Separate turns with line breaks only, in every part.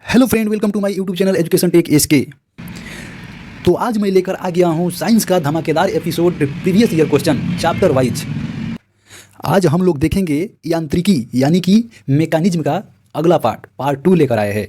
Hello friend, welcome to my YouTube channel education tech SK. तो आज मैं लेकर आ गया हूँ साइंस का धमाकेदार episode previous year question chapter wise. आज हम लोग देखेंगे यांत्रिकी यानी कि मैकेनिज्म का अगला पार्ट 2 लेकर आए हैं।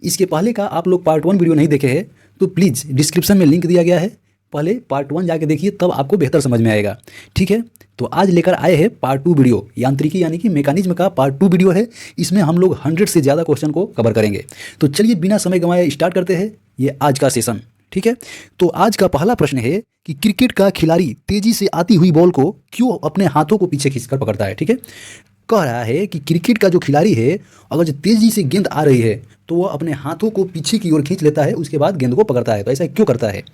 इसके पहले का आप लोग पार्ट 1 वीडियो नहीं देखे हैं तो प्लीज़ डिस्क्रिप्शन में लिंक दिया गया है, पहले पार्ट 1 जाके देखिए, तब आपको बेहतर समझ में आएगा। ठीक है, तो आज लेकर आए हैं पार्ट 2 वीडियो, यांत्रिकी यानी कि मैकेनिज्म का पार्ट 2 वीडियो है। इसमें हम लोग 100 से ज़्यादा क्वेश्चन को कवर करेंगे। तो चलिए बिना समय गंवाए स्टार्ट करते हैं ये आज का सेशन। ठीक है, तो आज का पहला प्रश्न है कि क्रिकेट का खिलाड़ी तेजी से आती हुई बॉल को क्यों अपने हाथों को पीछे खींचकर पकड़ता है। ठीक है, कह रहा है कि क्रिकेट का जो खिलाड़ी है अगर जो तेजी से गेंद आ रही है तो वह अपने हाथों को पीछे की ओर खींच लेता है, उसके बाद गेंद को पकड़ता है। तो ऐसा क्यों करता है?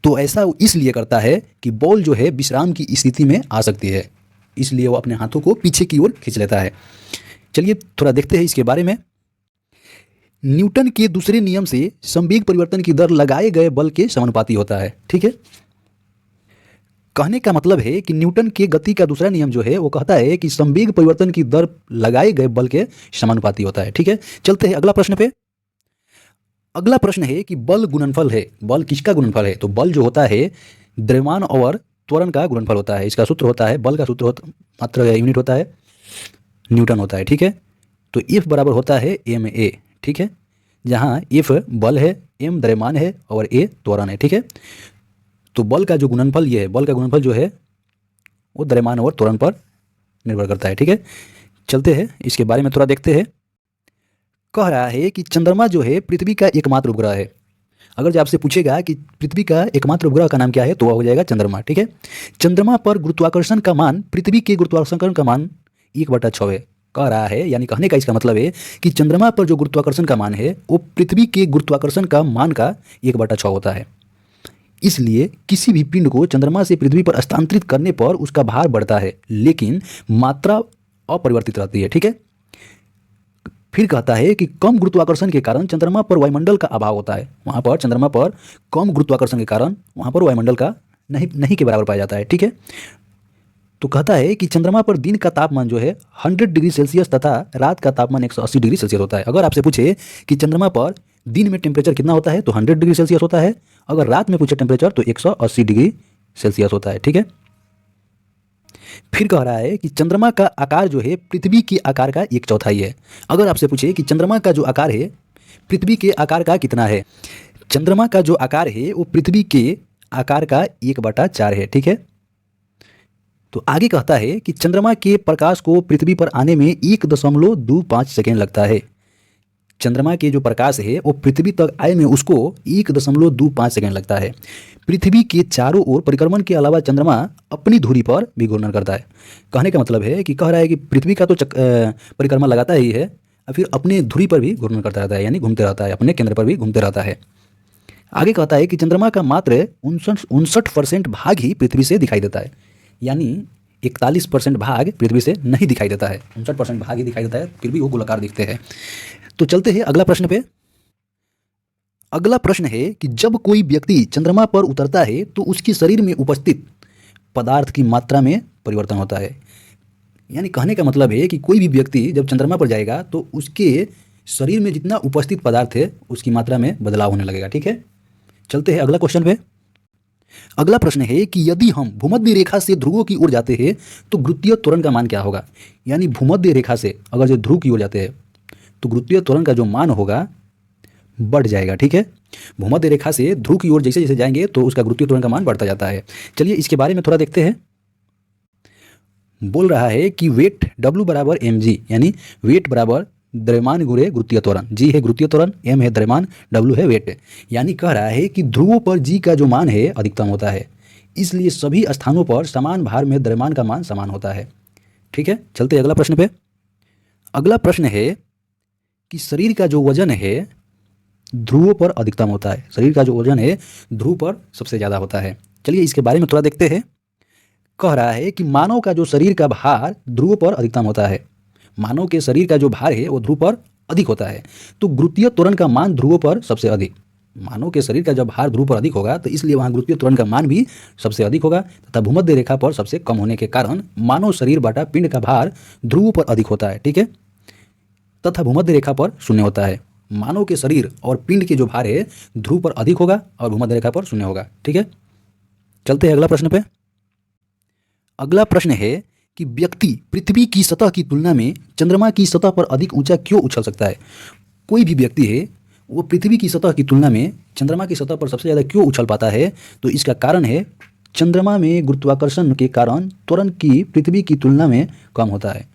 तो ऐसा इसलिए करता है कि बॉल जो है विश्राम की स्थिति में आ सकती है, इसलिए वो अपने हाथों को पीछे की ओर खींच लेता है। चलिए थोड़ा देखते हैं इसके बारे में। न्यूटन के दूसरे नियम से संवेग परिवर्तन की दर लगाए गए बल के समानुपाती होता है। ठीक है, कहने का मतलब है कि न्यूटन के गति का दूसरा नियम जो है वो कहता है कि संवेग परिवर्तन की दर लगाए गए बल के समानुपाती होता है। ठीक है, चलते हैं अगला प्रश्न पे। अगला प्रश्न है कि बल गुणनफल है। बल किसका गुणनफल है? तो बल जो होता है द्रव्यमान और त्वरण का गुणनफल होता है। इसका सूत्र होता है, बल का सूत्र मात्र यूनिट होता है न्यूटन होता है। ठीक है, तो F बराबर होता है ma। ठीक है, जहाँ F बल है, m द्रव्यमान है और a त्वरण है। ठीक है, तो बल का जो गुणनफल ये है, बल का गुणनफल जो है वो द्रव्यमान और त्वरण पर निर्भर करता है। ठीक है, चलते हैं इसके बारे में थोड़ा देखते हैं। कह रहा है कि चंद्रमा जो है पृथ्वी का एकमात्र उपग्रह है। अगर जो आपसे पूछेगा कि पृथ्वी का एकमात्र उपग्रह का नाम क्या है तो वह हो जाएगा चंद्रमा। ठीक है, चंद्रमा पर गुरुत्वाकर्षण का मान पृथ्वी के गुरुत्वाकर्षण का मान 1/6 है। कह रहा है, यानी कहने का इसका मतलब है कि चंद्रमा पर जो गुरुत्वाकर्षण का मान है वो पृथ्वी के गुरुत्वाकर्षण का मान का 1/6 होता है। इसलिए किसी भी पिंड को चंद्रमा से पृथ्वी पर स्थानांतरित करने पर उसका भार बढ़ता है, लेकिन मात्रा अपरिवर्तित रहती है। ठीक है, फिर कहता है कि कम गुरुत्वाकर्षण के कारण चंद्रमा पर वायुमंडल का अभाव होता है। वहाँ पर चंद्रमा पर कम गुरुत्वाकर्षण के कारण वहाँ पर वायुमंडल का नहीं के बराबर पाया जाता है। ठीक है, तो कहता है कि चंद्रमा पर दिन का तापमान जो है 100 डिग्री सेल्सियस तथा रात का तापमान 180 डिग्री सेल्सियस होता है। अगर आपसे पूछे कि चंद्रमा पर दिन में टेम्परेचर कितना होता है तो 100 डिग्री सेल्सियस होता है, अगर रात में पूछे टेम्परेचर तो 180 डिग्री सेल्सियस होता है। ठीक है, फिर कह रहा है कि चंद्रमा का आकार जो है पृथ्वी के आकार का 1/4 है। अगर आपसे पूछे कि चंद्रमा का जो आकार है पृथ्वी के आकार का कितना है, चंद्रमा का जो आकार है वो पृथ्वी के आकार का 1/4 है। ठीक है, तो आगे कहता है कि चंद्रमा के प्रकाश को पृथ्वी पर आने में 1.25 सेकेंड लगता है। चंद्रमा के जो प्रकाश है वो पृथ्वी तक आए में उसको 1.25 सेकेंड लगता है। पृथ्वी के चारों ओर परिक्रमण के अलावा चंद्रमा अपनी धुरी पर भी घूर्णन करता है। कहने का मतलब है कि कह रहा है कि पृथ्वी का तो परिक्रमा लगाता ही है और फिर अपने धुरी पर भी घूर्णन करता रहता है, यानी घूमते रहता है, अपने केंद्र पर भी घूमते रहता है। आगे कहता है कि चंद्रमा का मात्र 59% भाग ही पृथ्वी से दिखाई देता है, यानी 41% भाग पृथ्वी से नहीं दिखाई देता है, 59% भाग ही दिखाई देता है, फिर भी वो गोलाकार दिखते हैं। तो चलते हैं अगला प्रश्न पे। अगला प्रश्न है कि जब कोई व्यक्ति चंद्रमा पर उतरता है तो उसके शरीर में उपस्थित पदार्थ की मात्रा में परिवर्तन होता है। यानी कहने का मतलब है कि कोई भी व्यक्ति जब चंद्रमा पर जाएगा तो उसके शरीर में जितना उपस्थित पदार्थ है उसकी मात्रा में बदलाव होने लगेगा। ठीक है, चलते हैं अगला क्वेश्चन पे। अगला प्रश्न है कि यदि हम भूमध्य रेखा से ध्रुवों की ओर जाते हैं तो गुरुत्वीय त्वरण का मान क्या होगा? यानी भूमध्य रेखा से अगर जो ध्रुव की ओर जाते हैं तो गुरुत्वीय त्वरण का जो मान होगा बढ़ जाएगा। ठीक है, भूमध्य रेखा से ध्रुव की ओर जैसे जैसे जाएंगे तो उसका गुरुत्वीय त्वरण का मान बढ़ता जाता है। चलिए इसके बारे में थोड़ा देखते हैं। बोल रहा है कि वेट W बराबर mg, यानी वेट बराबर द्रव्यमान गुणे गुरुत्वीय त्वरण। G है गुरुत्वीय त्वरण, m है द्रव्यमान, W है वेट। यानी कह रहा है कि ध्रुवों पर G का जो मान है अधिकतम होता है, इसलिए सभी स्थानों पर समान भार में द्रव्यमान का मान समान होता है। ठीक है, चलते अगला प्रश्न पे। अगला प्रश्न है कि शरीर का जो वजन है ध्रुवों पर अधिकतम होता है। शरीर का जो वजन है ध्रुव पर सबसे ज़्यादा होता है। चलिए इसके बारे में थोड़ा देखते हैं। कह रहा है कि मानव का जो शरीर का भार ध्रुव पर अधिकतम होता है। मानव के शरीर का जो भार है वो ध्रुव पर अधिक होता है, तो गुरुत्वीय त्वरण का मान ध्रुवों पर सबसे अधिक। मानव के शरीर का जब भार ध्रुव पर अधिक होगा तो इसलिए वहाँ गुरुत्वीय त्वरण का मान भी सबसे अधिक होगा, तथा भूमध्य रेखा पर सबसे कम होने के कारण मानव शरीर बटा पिंड का भार ध्रुव पर अधिक होता है। ठीक है, तथा भूमध्य रेखा पर शून्य होता है। मानव के शरीर और पिंड के जो भार है ध्रुव पर अधिक होगा और भूमध्य रेखा पर शून्य होगा। ठीक है, चलते हैं अगला प्रश्न पे। अगला प्रश्न है कि व्यक्ति पृथ्वी की सतह की तुलना में चंद्रमा की सतह पर अधिक ऊंचा क्यों उछल सकता है? कोई भी व्यक्ति है वो पृथ्वी की सतह की तुलना में चंद्रमा की सतह पर सबसे ज़्यादा क्यों उछल पाता है? तो इसका कारण है चंद्रमा में गुरुत्वाकर्षण के कारण त्वरण की पृथ्वी की तुलना में कम होता है।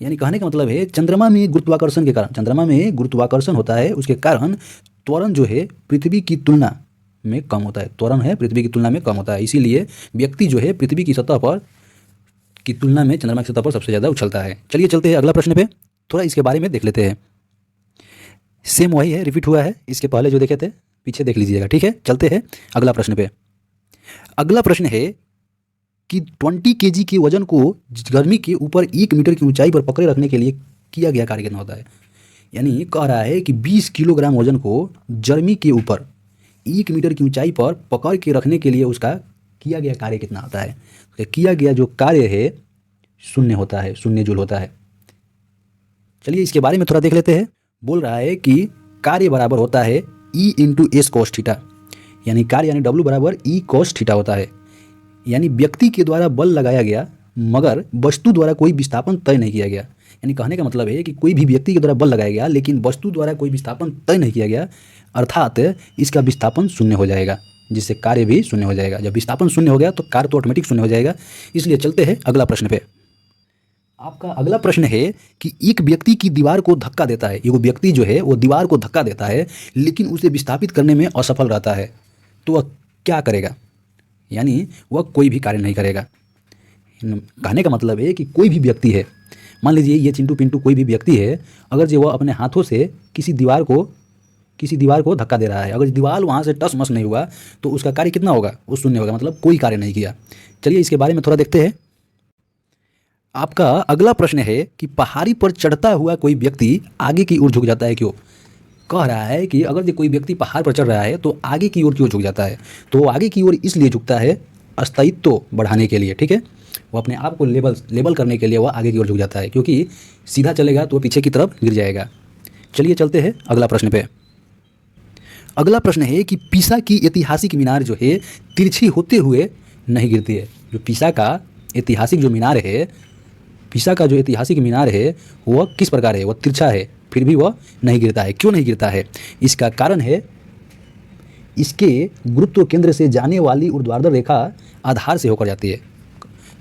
यानी कहने का मतलब है चंद्रमा में गुरुत्वाकर्षण के कारण, चंद्रमा में गुरुत्वाकर्षण होता है, उसके कारण त्वरण जो है पृथ्वी की तुलना में कम होता है। त्वरण है पृथ्वी की तुलना में कम होता है, इसीलिए व्यक्ति जो है पृथ्वी की सतह पर की तुलना में चंद्रमा की सतह पर सबसे ज़्यादा उछलता है। चलिए चलते हैं अगला प्रश्न पे, थोड़ा इसके बारे में देख लेते हैं। सेम वही है, रिपीट हुआ है, इसके पहले जो देखे थे पीछे देख लीजिएगा। ठीक है, चलते हैं अगला प्रश्न पे। अगला प्रश्न है कि 20 kg के वजन को गर्मी के ऊपर 1 मीटर की ऊंचाई पर पकड़े रखने के लिए किया गया कार्य कितना होता है? यानी कह रहा है कि 20 किलोग्राम वजन को गर्मी के ऊपर 1 मीटर की ऊंचाई पर पकड़ के रखने के लिए उसका किया गया कार्य कितना होता है? तो किया गया जो कार्य है शून्य होता है, शून्य जूल होता है। चलिए इसके बारे में थोड़ा देख लेते हैं। बोल रहा है कि कार्य बराबर होता है E into S cos theta, यानी कार्य यानी W बराबर E कॉस थीटा होता है। यानी व्यक्ति के द्वारा बल लगाया गया मगर वस्तु द्वारा कोई विस्थापन तय नहीं किया गया। यानी कहने का मतलब है कि कोई भी व्यक्ति के द्वारा बल लगाया गया लेकिन वस्तु द्वारा कोई विस्थापन तय नहीं किया गया, अर्थात इसका विस्थापन शून्य हो जाएगा, जिससे कार्य भी शून्य हो जाएगा। जब विस्थापन शून्य हो गया तो कार्य तो ऑटोमेटिक शून्य हो जाएगा। इसलिए चलते हैं अगला प्रश्न पे। आपका अगला प्रश्न है कि एक व्यक्ति की दीवार को धक्का देता है, एगो व्यक्ति जो है वो दीवार को धक्का देता है लेकिन उसे विस्थापित करने में असफल रहता है, तो वह क्या करेगा? यानी वह कोई भी कार्य नहीं करेगा। कहने का मतलब है कि कोई भी व्यक्ति है, मान लीजिए ये चिंटू पिंटू कोई भी व्यक्ति है, अगर जो वह अपने हाथों से किसी दीवार को धक्का दे रहा है, अगर दीवार वहाँ से टस मस नहीं हुआ तो उसका कार्य कितना होगा? वो शून्य होगा, मतलब कोई कार्य नहीं किया। चलिए इसके बारे में थोड़ा देखते हैं। आपका अगला प्रश्न है कि पहाड़ी पर चढ़ता हुआ कोई व्यक्ति आगे की ओर झुक जाता है क्यों? कह रहा है कि अगर जो कोई व्यक्ति पहाड़ पर चढ़ रहा है तो आगे की ओर क्यों झुक जाता है? तो आगे की ओर इसलिए झुकता है स्थायित्व बढ़ाने के लिए। ठीक है, वो अपने आप को लेबल करने के लिए वह आगे की ओर झुक जाता है, क्योंकि सीधा चलेगा तो पीछे की तरफ गिर जाएगा। चलिए चलते हैं अगला प्रश्न पे। अगला प्रश्न है कि पीसा की ऐतिहासिक मीनार जो है तिरछी होते हुए नहीं गिरती है। जो पीसा का ऐतिहासिक जो मीनार है, पीसा का जो ऐतिहासिक मीनार है वह किस प्रकार है? वह तिरछा है, फिर भी वह नहीं गिरता है। क्यों नहीं गिरता है? इसका कारण है इसके गुरुत्व केंद्र से जाने वाली ऊर्ध्वाधर रेखा आधार से होकर जाती है।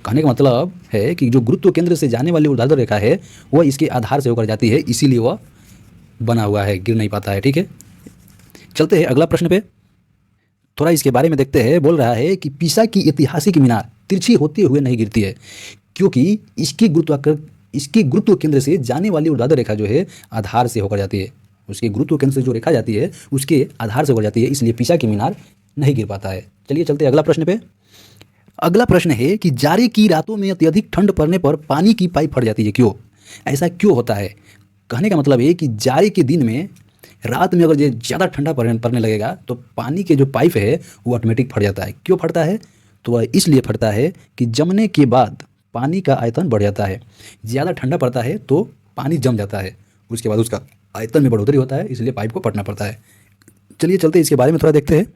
कहने का मतलब है कि जो गुरुत्व केंद्र से जाने वाली ऊर्ध्वाधर रेखा है वह इसके आधार से होकर जाती है, इसीलिए वह बना हुआ है, गिर नहीं पाता है। ठीक है, चलते हैं अगला प्रश्न पे, थोड़ा इसके बारे में देखते हैं। बोल रहा है कि पीसा की ऐतिहासिक मीनार तिरछी होते हुए नहीं गिरती है क्योंकि इसके गुरुत्व केंद्र से जाने वाली ऊर्ध्वाधर रेखा जो है आधार से होकर जाती है। उसके गुरुत्व केंद्र से जो रेखा जाती है उसके आधार से होकर जाती है, इसलिए पीसा की मीनार नहीं गिर पाता है। चलिए चलते हैं अगला प्रश्न पे। अगला प्रश्न है कि जाड़े की रातों में अत्यधिक ठंड पड़ने पर पानी की पाइप फट जाती है क्यों? ऐसा क्यों होता है? कहने का मतलब है कि जाड़े के दिन में रात में अगर ज़्यादा ठंडा पड़ने लगेगा तो पानी के जो पाइप है वो ऑटोमेटिक फट जाता है। क्यों फटता है? तो वह इसलिए फटता है कि जमने के बाद पानी का आयतन बढ़ जाता है। ज़्यादा ठंडा पड़ता है तो पानी जम जाता है, उसके बाद उसका आयतन में बढ़ोतरी होता है, इसलिए पाइप को फटना पड़ता है। चलिए चलते इसके बारे में थोड़ा देखते हैं।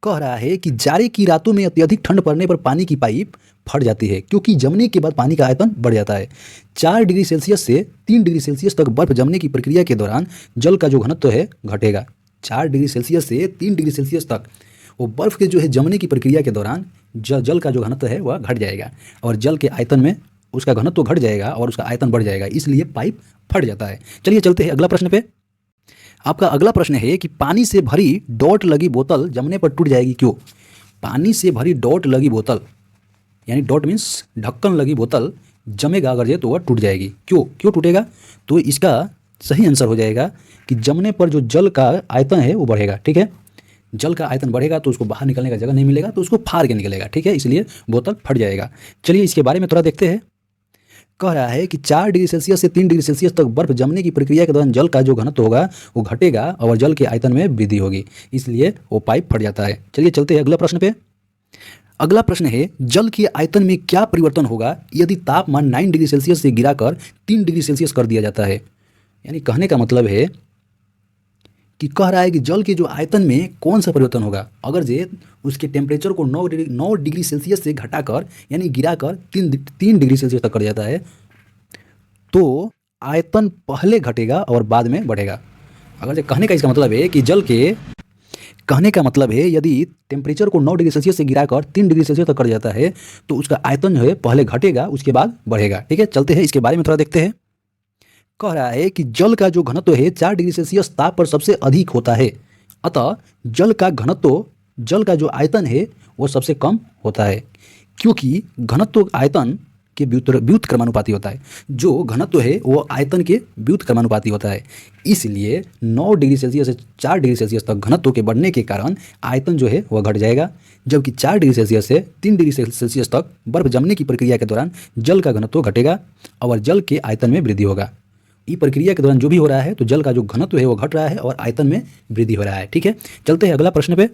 कह रहा है कि जाड़े की रातों में अत्यधिक ठंड पड़ने पर पानी की पाइप फट जाती है क्योंकि जमने के बाद पानी का आयतन बढ़ जाता है। 4 डिग्री सेल्सियस से 3 डिग्री सेल्सियस तक बर्फ जमने की प्रक्रिया के दौरान जल का जो घनत्व है घटेगा। 4 डिग्री सेल्सियस से 3 डिग्री सेल्सियस तक वो बर्फ़ के जो है जमने की प्रक्रिया के दौरान जल का जो घनत्व है वह घट जाएगा और जल के आयतन में उसका घनत्व घट जाएगा और उसका आयतन बढ़ जाएगा, इसलिए पाइप फट जाता है। चलिए चलते हैं अगला प्रश्न पे। आपका अगला प्रश्न है कि पानी से भरी डॉट लगी बोतल जमने पर टूट जाएगी क्यों? पानी से भरी डॉट लगी बोतल, यानी डॉट मीन्स ढक्कन लगी बोतल, जमेगा अगर तो वह टूट जाएगी। क्यों टूटेगा? तो इसका सही आंसर हो जाएगा कि जमने पर जो जल का आयतन है वो बढ़ेगा। ठीक है, जल का आयतन बढ़ेगा तो उसको बाहर निकलने का जगह नहीं मिलेगा, तो उसको फाड़ के निकलेगा। ठीक है, इसलिए बोतल फट जाएगा। चलिए इसके बारे में थोड़ा देखते हैं। कह रहा है कि 4 डिग्री सेल्सियस से 3 डिग्री सेल्सियस तक बर्फ जमने की प्रक्रिया के दौरान जल का जो घनत्व होगा वो घटेगा और जल के आयतन में वृद्धि होगी, इसलिए वो पाइप फट जाता है। चलिए चलते हैं अगला प्रश्न पे। अगला प्रश्न है जल के आयतन में क्या परिवर्तन होगा यदि तापमान 9 डिग्री सेल्सियस से गिराकर 3 डिग्री सेल्सियस कर दिया जाता है? यानी कहने का मतलब है कि कह रहा है कि जल के जो आयतन में कौन सा परिवर्तन होगा अगर जे उसके टेम्परेचर को 9 डिग्री सेल्सियस से घटाकर यानी गिराकर 3 डिग्री सेल्सियस तक कर जाता है तो आयतन पहले घटेगा और बाद में बढ़ेगा। अगर जो कहने का इसका मतलब है कि जल के कहने का मतलब है यदि टेम्परेचर को 9 डिग्री सेल्सियस से गिराकर 3 डिग्री सेल्सियस तक कर जाता है तो उसका आयतन जो है पहले घटेगा उसके बाद बढ़ेगा। ठीक है, चलते हैं इसके बारे में थोड़ा देखते हैं। कह रहा है कि जल का जो घनत्व है 4 डिग्री सेल्सियस ताप पर सबसे अधिक होता है, अतः जल का घनत्व जल का जो आयतन है वो सबसे कम होता है क्योंकि घनत्व आयतन के व्युत क्रमानुपाती होता है। जो घनत्व है वो आयतन के व्युत क्रमानुपाती होता है, इसलिए 9 डिग्री सेल्सियस से 4 डिग्री सेल्सियस तक घनत्व के बढ़ने के कारण आयतन जो है वह घट जाएगा, जबकि 4 डिग्री सेल्सियस से 3 डिग्री सेल्सियस तक बर्फ जमने की प्रक्रिया के दौरान जल का घनत्व घटेगा और जल के आयतन में वृद्धि होगा। इस प्रक्रिया के दौरान जो भी हो रहा है तो जल का जो घनत्व है वो घट रहा है और आयतन में वृद्धि हो रहा है। ठीक है, चलते हैं अगला प्रश्न पे।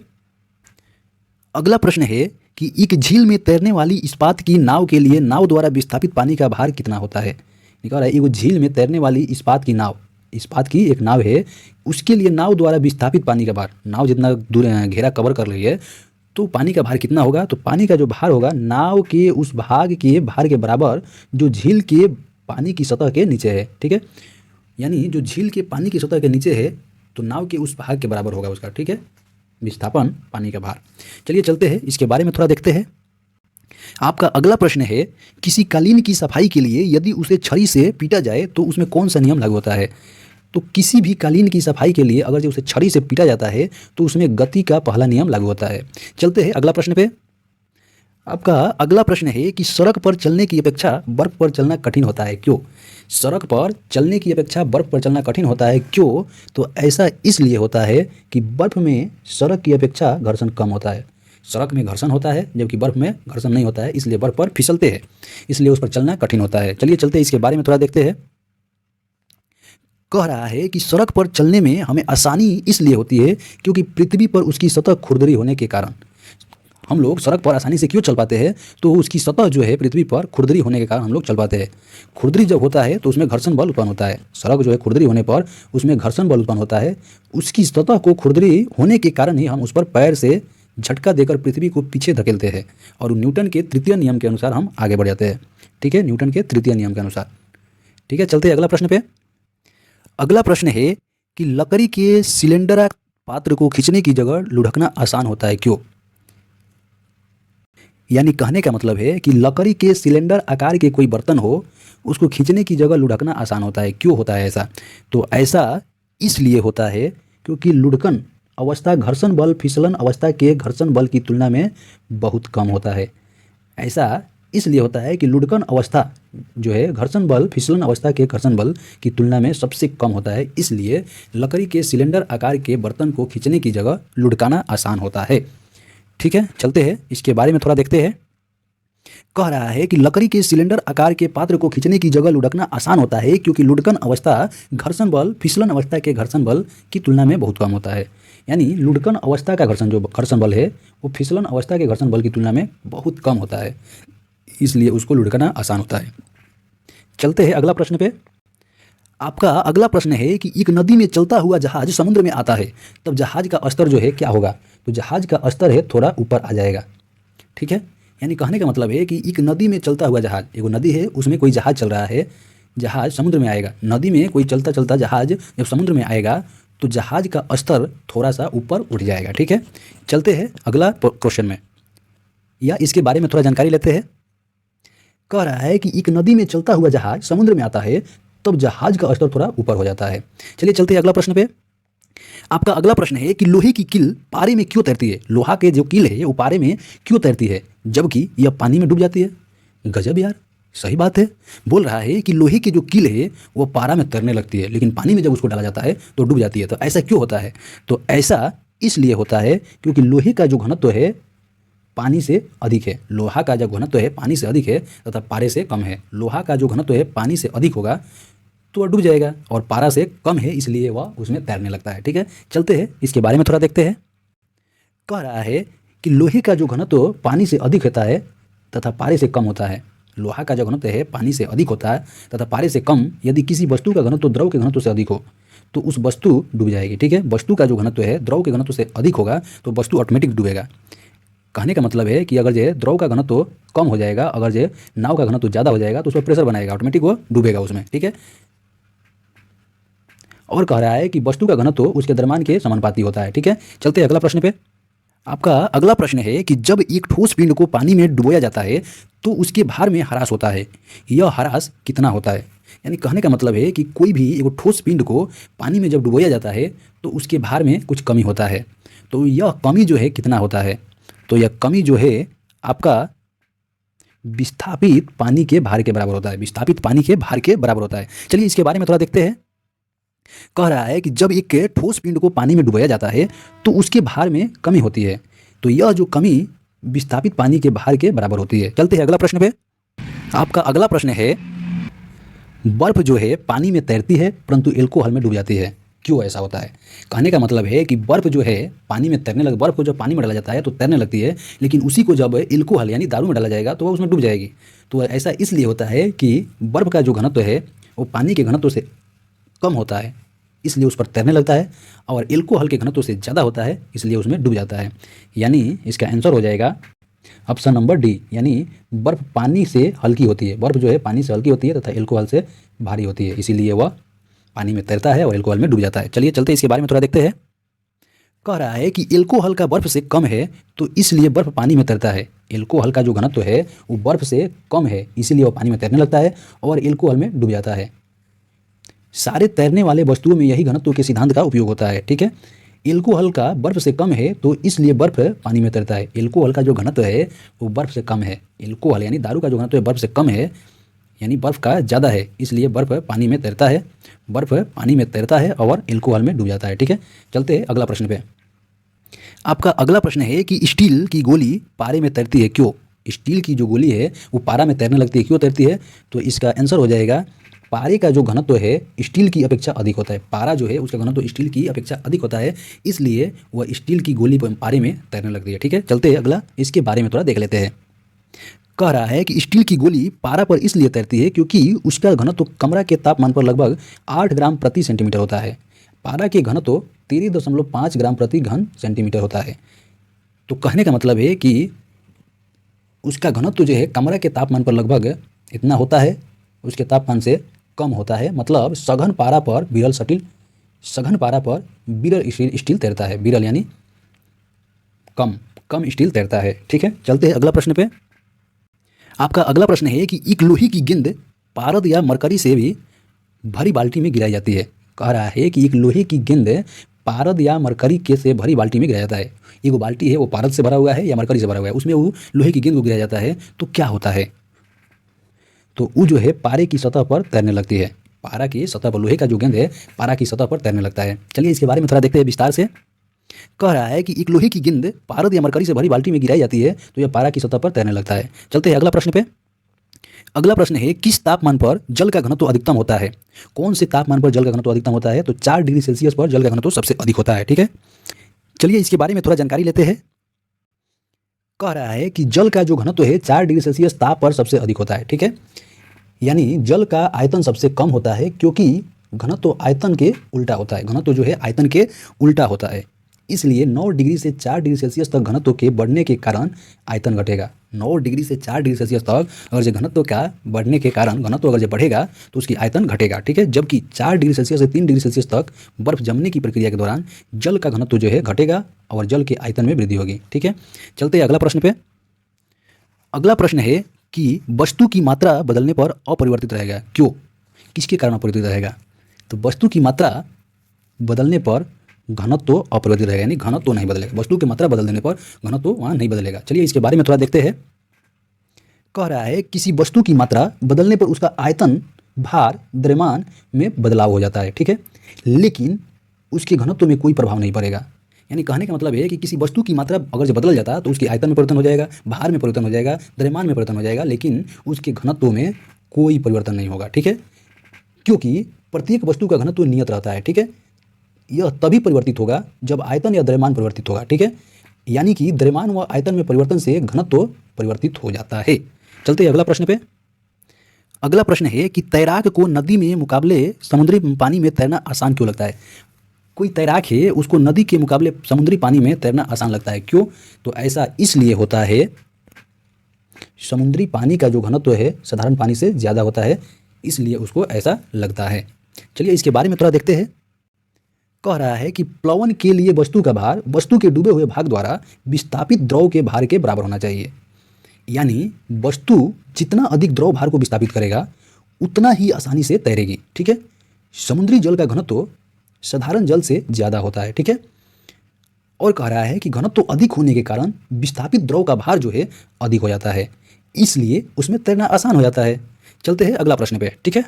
अगला प्रश्न है कि एक झील में तैरने वाली इस्पात की नाव के लिए नाव द्वारा विस्थापित पानी का भार कितना होता है। निकल रहा है एक झील में तैरने वाली इस्पात की एक नाव है, उसके लिए नाव द्वारा विस्थापित पानी का भार, नाव जितना दूर घेरा कवर कर रही है तो पानी का भार कितना होगा। तो पानी का जो भार होगा नाव के उस भाग के भार के बराबर जो झील के पानी की सतह के नीचे है। ठीक है, यानी जो झील के पानी की सतह के नीचे है तो नाव के उस भाग के बराबर होगा उसका। ठीक है, विस्थापन पानी का भार। चलिए चलते हैं इसके बारे में थोड़ा देखते हैं। आपका अगला प्रश्न है किसी कालीन की सफाई के लिए यदि उसे छड़ी से पीटा जाए तो उसमें कौन सा नियम लागू होता है। तो किसी भी कालीन की सफाई के लिए अगर जो उसे छड़ी से पीटा जाता है तो उसमें गति का पहला नियम लागू होता है। चलते हैं अगला प्रश्न पे। आपका अगला प्रश्न है कि सड़क पर चलने की अपेक्षा बर्फ पर चलना कठिन होता है, क्यों। सड़क पर चलने की अपेक्षा बर्फ पर चलना कठिन होता है, क्यों। तो ऐसा इसलिए होता है कि बर्फ में सड़क की अपेक्षा घर्षण कम होता है। सड़क में घर्षण होता है जबकि बर्फ में घर्षण नहीं होता है, इसलिए बर्फ पर फिसलते हैं, इसलिए उस पर चलना कठिन होता है। चलिए चलते हैं इसके बारे में थोड़ा देखते हैं। कह रहा है कि सड़क पर चलने में हमें आसानी इसलिए होती है क्योंकि पृथ्वी पर उसकी सतह खुरदरी होने के कारण। हम लोग सड़क पर आसानी से क्यों चल पाते हैं तो उसकी सतह जो है पृथ्वी पर खुरदरी होने के कारण हम लोग चल पाते हैं। खुरदरी जब होता है तो उसमें घर्षण बल उत्पन्न होता है। सड़क जो है खुरदरी होने पर उसमें घर्षण बल उत्पन्न होता है, उसकी सतह को खुरदरी होने के कारण ही हम उस पर पैर से झटका देकर पृथ्वी को पीछे धकेलते हैं और न्यूटन के तृतीय नियम के अनुसार हम आगे बढ़ जाते हैं। ठीक है, न्यूटन के तृतीय नियम के अनुसार। ठीक है, चलते हैं अगला प्रश्न पे। अगला प्रश्न है कि लकड़ी के सिलेंडर पात्र को खींचने की जगह लुढ़कना आसान होता है, क्यों। यानी कहने का मतलब है कि लकड़ी के सिलेंडर आकार के कोई बर्तन हो उसको खींचने की जगह लुढ़कना आसान होता है, क्यों होता है ऐसा। तो ऐसा इसलिए होता है क्योंकि लुढ़कन अवस्था घर्षण बल फिसलन अवस्था के घर्षण बल की तुलना में बहुत कम होता है। ऐसा इसलिए होता है कि लुढ़कन अवस्था जो है घर्षण बल फिसलन अवस्था के घर्षण बल की तुलना में सबसे कम होता है, इसलिए लकड़ी के सिलेंडर आकार के बर्तन को खींचने की जगह लुढ़काना आसान होता है। ठीक है, चलते हैं इसके बारे में थोड़ा देखते हैं। कह रहा है कि लकड़ी के सिलेंडर आकार के पात्र को खींचने की जगह लुढ़कना आसान होता है क्योंकि लुढ़कन अवस्था घर्षण बल फिसलन अवस्था के घर्षण बल की तुलना में बहुत कम होता है। यानी लुढ़कन अवस्था का घर्षण बल है वो फिसलन अवस्था के घर्षण बल की तुलना में बहुत कम होता है, इसलिए उसको लुढ़कना आसान होता है। चलते हैं अगला प्रश्न पे। आपका अगला प्रश्न है कि एक नदी में चलता हुआ जहाज समुद्र में आता है तब जहाज का स्तर जो है क्या होगा। तो जहाज का स्तर है थोड़ा ऊपर आ जाएगा। ठीक है, यानी कहने का मतलब है कि एक नदी में चलता हुआ जहाज, एक नदी है उसमें कोई जहाज चल रहा है, जहाज समुद्र में आएगा। नदी में कोई चलता चलता जहाज जब समुद्र में आएगा तो जहाज का स्तर थोड़ा सा ऊपर उठ जाएगा। ठीक है, चलते हैं अगला क्वेश्चन में या इसके बारे में थोड़ा जानकारी लेते हैं। कह रहा है कि एक नदी में चलता हुआ जहाज समुद्र में आता है तब जहाज का स्तर थोड़ा ऊपर हो जाता है। चलिए चलते हैं अगला प्रश्न पे। आपका अगला प्रश्न है कि लोहे की कील पारे में क्यों तैरती है। लोहा के जो कील है वो पारे में क्यों तैरती है जबकि यह पानी में डूब जाती है। गजब यार, सही बात है। बोल रहा है कि लोहे की जो कील है वो पारा में तैरने लगती है लेकिन पानी में जब उसको डाला जाता है तो डूब जाती है। तो ऐसा क्यों होता है। तो ऐसा इसलिए होता है क्योंकि लोहे का जो घनत्व है पानी से अधिक है। लोहा का जो घनत्व है पानी से अधिक है तथा पारे से कम है। लोहा का जो घनत्व है पानी से अधिक होगा तो वह डूब जाएगा और पारा से कम है इसलिए वह उसमें तैरने लगता है। ठीक है, चलते हैं इसके बारे में थोड़ा देखते हैं। कह रहा है कि लोहे का जो घनत्व पानी से अधिक होता है तथा पारे से कम होता है। लोहा का जो घनत्व है पानी से अधिक होता है तथा पारे से कम, यदि किसी वस्तु का घनत्व द्रव के घनत्व से अधिक हो तो उस वस्तु डूब जाएगी। ठीक है, वस्तु का जो घनत्व है द्रव के घनत्व से अधिक होगा तो वस्तु ऑटोमेटिक डूबेगा। कहने का मतलब है कि अगर जो द्रव का घनत्व कम हो जाएगा, अगर जो नाव का घनत्व ज़्यादा हो जाएगा तो उस पर प्रेशर बनाएगा, ऑटोमेटिक वो डूबेगा उसमें। ठीक है, और कह रहा है कि वस्तु का घनत्व उसके द्रव्यमान के समानुपाती होता है। ठीक है, चलते हैं अगला प्रश्न पे। आपका अगला प्रश्न है कि जब एक ठोस पिंड को पानी में डुबोया जाता है तो उसके भार में ह्रास होता है, यह ह्रास कितना होता है? यानी कहने का मतलब है कि कोई भी एक ठोस पिंड को पानी में जब डुबोया जाता है तो उसके भार में कुछ कमी होता है, तो यह कमी जो है कितना होता है? तो यह कमी जो है आपका विस्थापित पानी के भार के बराबर होता है, विस्थापित पानी के भार के बराबर होता है। चलिए इसके बारे में थोड़ा देखते हैं। कह रहा है कि जब एक ठोस पिंड को पानी में डुबाया जाता है तो उसके भार में कमी होती है, तो यह जो कमी विस्थापित पानी के भार के बराबर होती है। चलते हैं अगला प्रश्न पे। आपका अगला प्रश्न है, बर्फ जो है पानी में तैरती है परंतु एल्कोहल में डूब जाती है, क्यों ऐसा होता है? कहने का मतलब है कि बर्फ जो है पानी में तैरने बर्फ को जब पानी में डाला जाता है तो तैरने लगती है, लेकिन उसी को जब एल्कोहल यानी दारू में डाला जाएगा तो वह उसमें डूब जाएगी। तो ऐसा इसलिए होता है कि बर्फ का जो घनत्व है वो पानी के घनत्व से कम होता है, इसलिए उस पर तैरने लगता है, और एल्कोहल के घनत्व से ज़्यादा होता है इसलिए उसमें डूब जाता है। यानी इसका आंसर हो जाएगा ऑप्शन नंबर डी, यानी बर्फ पानी से हल्की होती है, बर्फ जो है पानी से हल्की होती है तथा एल्कोहल से भारी होती है, इसीलिए वह पानी में तैरता है और एल्कोहल में डूब जाता है। चलिए चलते इसके बारे में थोड़ा देखते हैं। कह रहा है कि एल्कोहल का बर्फ से कम है तो इसलिए बर्फ पानी में तैरता है। एल्कोहल का जो घनत्व है वो बर्फ से कम है इसीलिए वो पानी में तैरने लगता है और एल्कोहल में डूब जाता है। सारे तैरने वाले वस्तुओं में यही घनत्व के सिद्धांत का उपयोग होता है। ठीक है, एल्कोहल का बर्फ से कम है तो इसलिए बर्फ पानी में तैरता है। एल्कोहल का जो घनत्व है वो बर्फ से कम है, एल्कोहल यानी दारू का जो घनत्व है बर्फ से कम है, यानी बर्फ का ज़्यादा है, इसलिए बर्फ पानी में तैरता है, बर्फ पानी में तैरता है और एल्कोहल में डूब जाता है। ठीक है, चलते हैं अगला प्रश्न पे। आपका अगला प्रश्न है कि स्टील की गोली पारे में तैरती है, क्यों? स्टील की जो गोली है वो पारा में तैरने लगती है, क्यों तैरती है? तो इसका आंसर हो जाएगा पारे का जो घनत्व है स्टील की अपेक्षा अधिक होता है। पारा जो है उसका घनत्व स्टील की अपेक्षा अधिक होता है, इसलिए वह स्टील की गोली पारे में तैरने लगती है। ठीक है, चलते हैं अगला, इसके बारे में थोड़ा देख लेते हैं। कह रहा है कि स्टील की गोली पारा पर इसलिए तैरती है क्योंकि उसका घनत्व कमरा के तापमान पर लगभग 8 ग्राम प्रति सेंटीमीटर होता है। पारा के घनत्व 13.5 ग्राम प्रति घन सेंटीमीटर होता है। तो कहने का मतलब है कि उसका घनत्व जो है कमरा के तापमान पर लगभग इतना होता है, उसके तापमान से कम होता है, मतलब सघन पारा पर विरल स्टील तैरता है। विरल यानी कम स्टील तैरता है। ठीक है, चलते हैं अगला प्रश्न पे। आपका अगला प्रश्न है कि एक लोहे की गेंद पारद या मरकरी से भी भरी बाल्टी में गिराई जाती है। कह रहा है कि एक लोहे की गेंद पारद या मरकरी के से भरी बाल्टी में गिराया जाता है। एक बाल्टी है वो पारद से भरा हुआ है या मरकरी से भरा हुआ है, उसमें वो लोहे की गेंद को गिराया जाता है तो क्या होता है? तो वो जो है पारे की सतह पर तैरने लगती है। पारा की सतह पर लोहे का जो गेंद है पारा की सतह पर तैरने लगता है। चलिए इसके बारे में थोड़ा देखते हैं विस्तार से। कह रहा है कि एक लोहे की गेंद पारद या मरकरी से भरी बाल्टी में गिराई जाती है तो यह पारा की सतह पर तैरने लगता है। चलते हैं अगला प्रश्न पे। अगला प्रश्न है किस तापमान पर जल का घनत्व अधिकतम होता है? कौन से तापमान पर जल का घनत्व अधिकतम होता है? तो 4 डिग्री सेल्सियस पर जल का घनत्व सबसे अधिक होता है। ठीक है, चलिए इसके बारे में थोड़ा जानकारी लेते हैं। कह रहा है कि जल का जो घनत्व है 4 डिग्री सेल्सियस ताप पर सबसे अधिक होता है। ठीक है, यानी जल का आयतन सबसे कम होता है क्योंकि घनत्व आयतन के उल्टा होता है, घनत्व जो है आयतन के उल्टा होता है, इसलिए 9 डिग्री से 4 डिग्री सेल्सियस तक घनत्व के बढ़ने के कारण आयतन घटेगा। 9 डिग्री से 4 डिग्री सेल्सियस तक अगर जो घनत्व का बढ़ने के कारण घनत्व अगर जो बढ़ेगा तो उसकी आयतन घटेगा। ठीक है, जबकि 4 डिग्री सेल्सियस से 3 डिग्री सेल्सियस तक बर्फ जमने की प्रक्रिया के दौरान जल का घनत्व जो है घटेगा और जल के आयतन में वृद्धि होगी। ठीक है, चलते हैं अगला प्रश्न पे। अगला प्रश्न है कि वस्तु की मात्रा बदलने पर अपरिवर्तित रहेगा, क्यों? किसके कारण अपरिवर्तित रहेगा? तो वस्तु की मात्रा बदलने पर घनत्व अपरिवर्तित रहेगा, यानी घनत्व नहीं बदलेगा। वस्तु की मात्रा बदल देने पर घनत्व वहाँ नहीं बदलेगा। चलिए इसके बारे में थोड़ा देखते हैं। कह रहा है किसी वस्तु की मात्रा बदलने पर उसका आयतन, भार, द्रव्यमान में बदलाव हो जाता है। ठीक है, लेकिन उसके घनत्व में कोई प्रभाव नहीं पड़ेगा। यानी कहने का मतलब है कि किसी वस्तु की मात्रा अगर जो बदल जाता है तो उसके आयतन में परिवर्तन हो जाएगा, भार में परिवर्तन हो जाएगा, द्रव्यमान में परिवर्तन हो जाएगा, लेकिन उसके घनत्व में कोई परिवर्तन नहीं होगा। ठीक है, क्योंकि प्रत्येक वस्तु का घनत्व नियत रहता है। ठीक है, यह तभी परिवर्तित होगा जब आयतन या द्रव्यमान परिवर्तित होगा। ठीक है, यानी कि द्रव्यमान व आयतन में परिवर्तन से घनत्व परिवर्तित हो जाता है। चलते हैं अगला प्रश्न पे। अगला प्रश्न है कि तैराक को नदी में मुकाबले समुद्री पानी में तैरना आसान क्यों लगता है। कोई तैराक है, उसको नदी के मुकाबले समुद्री पानी में तैरना आसान लगता है, क्यों? तो ऐसा इसलिए होता है, समुद्री पानी का जो घनत्व है साधारण पानी से ज़्यादा होता है, इसलिए उसको ऐसा लगता है। चलिए इसके बारे में थोड़ा देखते हैं। कह रहा है कि प्लवन के लिए वस्तु का भार वस्तु के डूबे हुए भाग द्वारा विस्थापित द्रव के भार के बराबर होना चाहिए। यानी वस्तु जितना अधिक द्रव भार को विस्थापित करेगा उतना ही आसानी से तैरेगी, ठीक है। समुद्री जल का घनत्व साधारण जल से ज़्यादा होता है, ठीक है। और कह रहा है कि घनत्व अधिक होने के कारण विस्थापित द्रव का भार जो है अधिक हो जाता है, इसलिए उसमें तैरना आसान हो जाता है। चलते हैं अगला प्रश्न पे, ठीक है।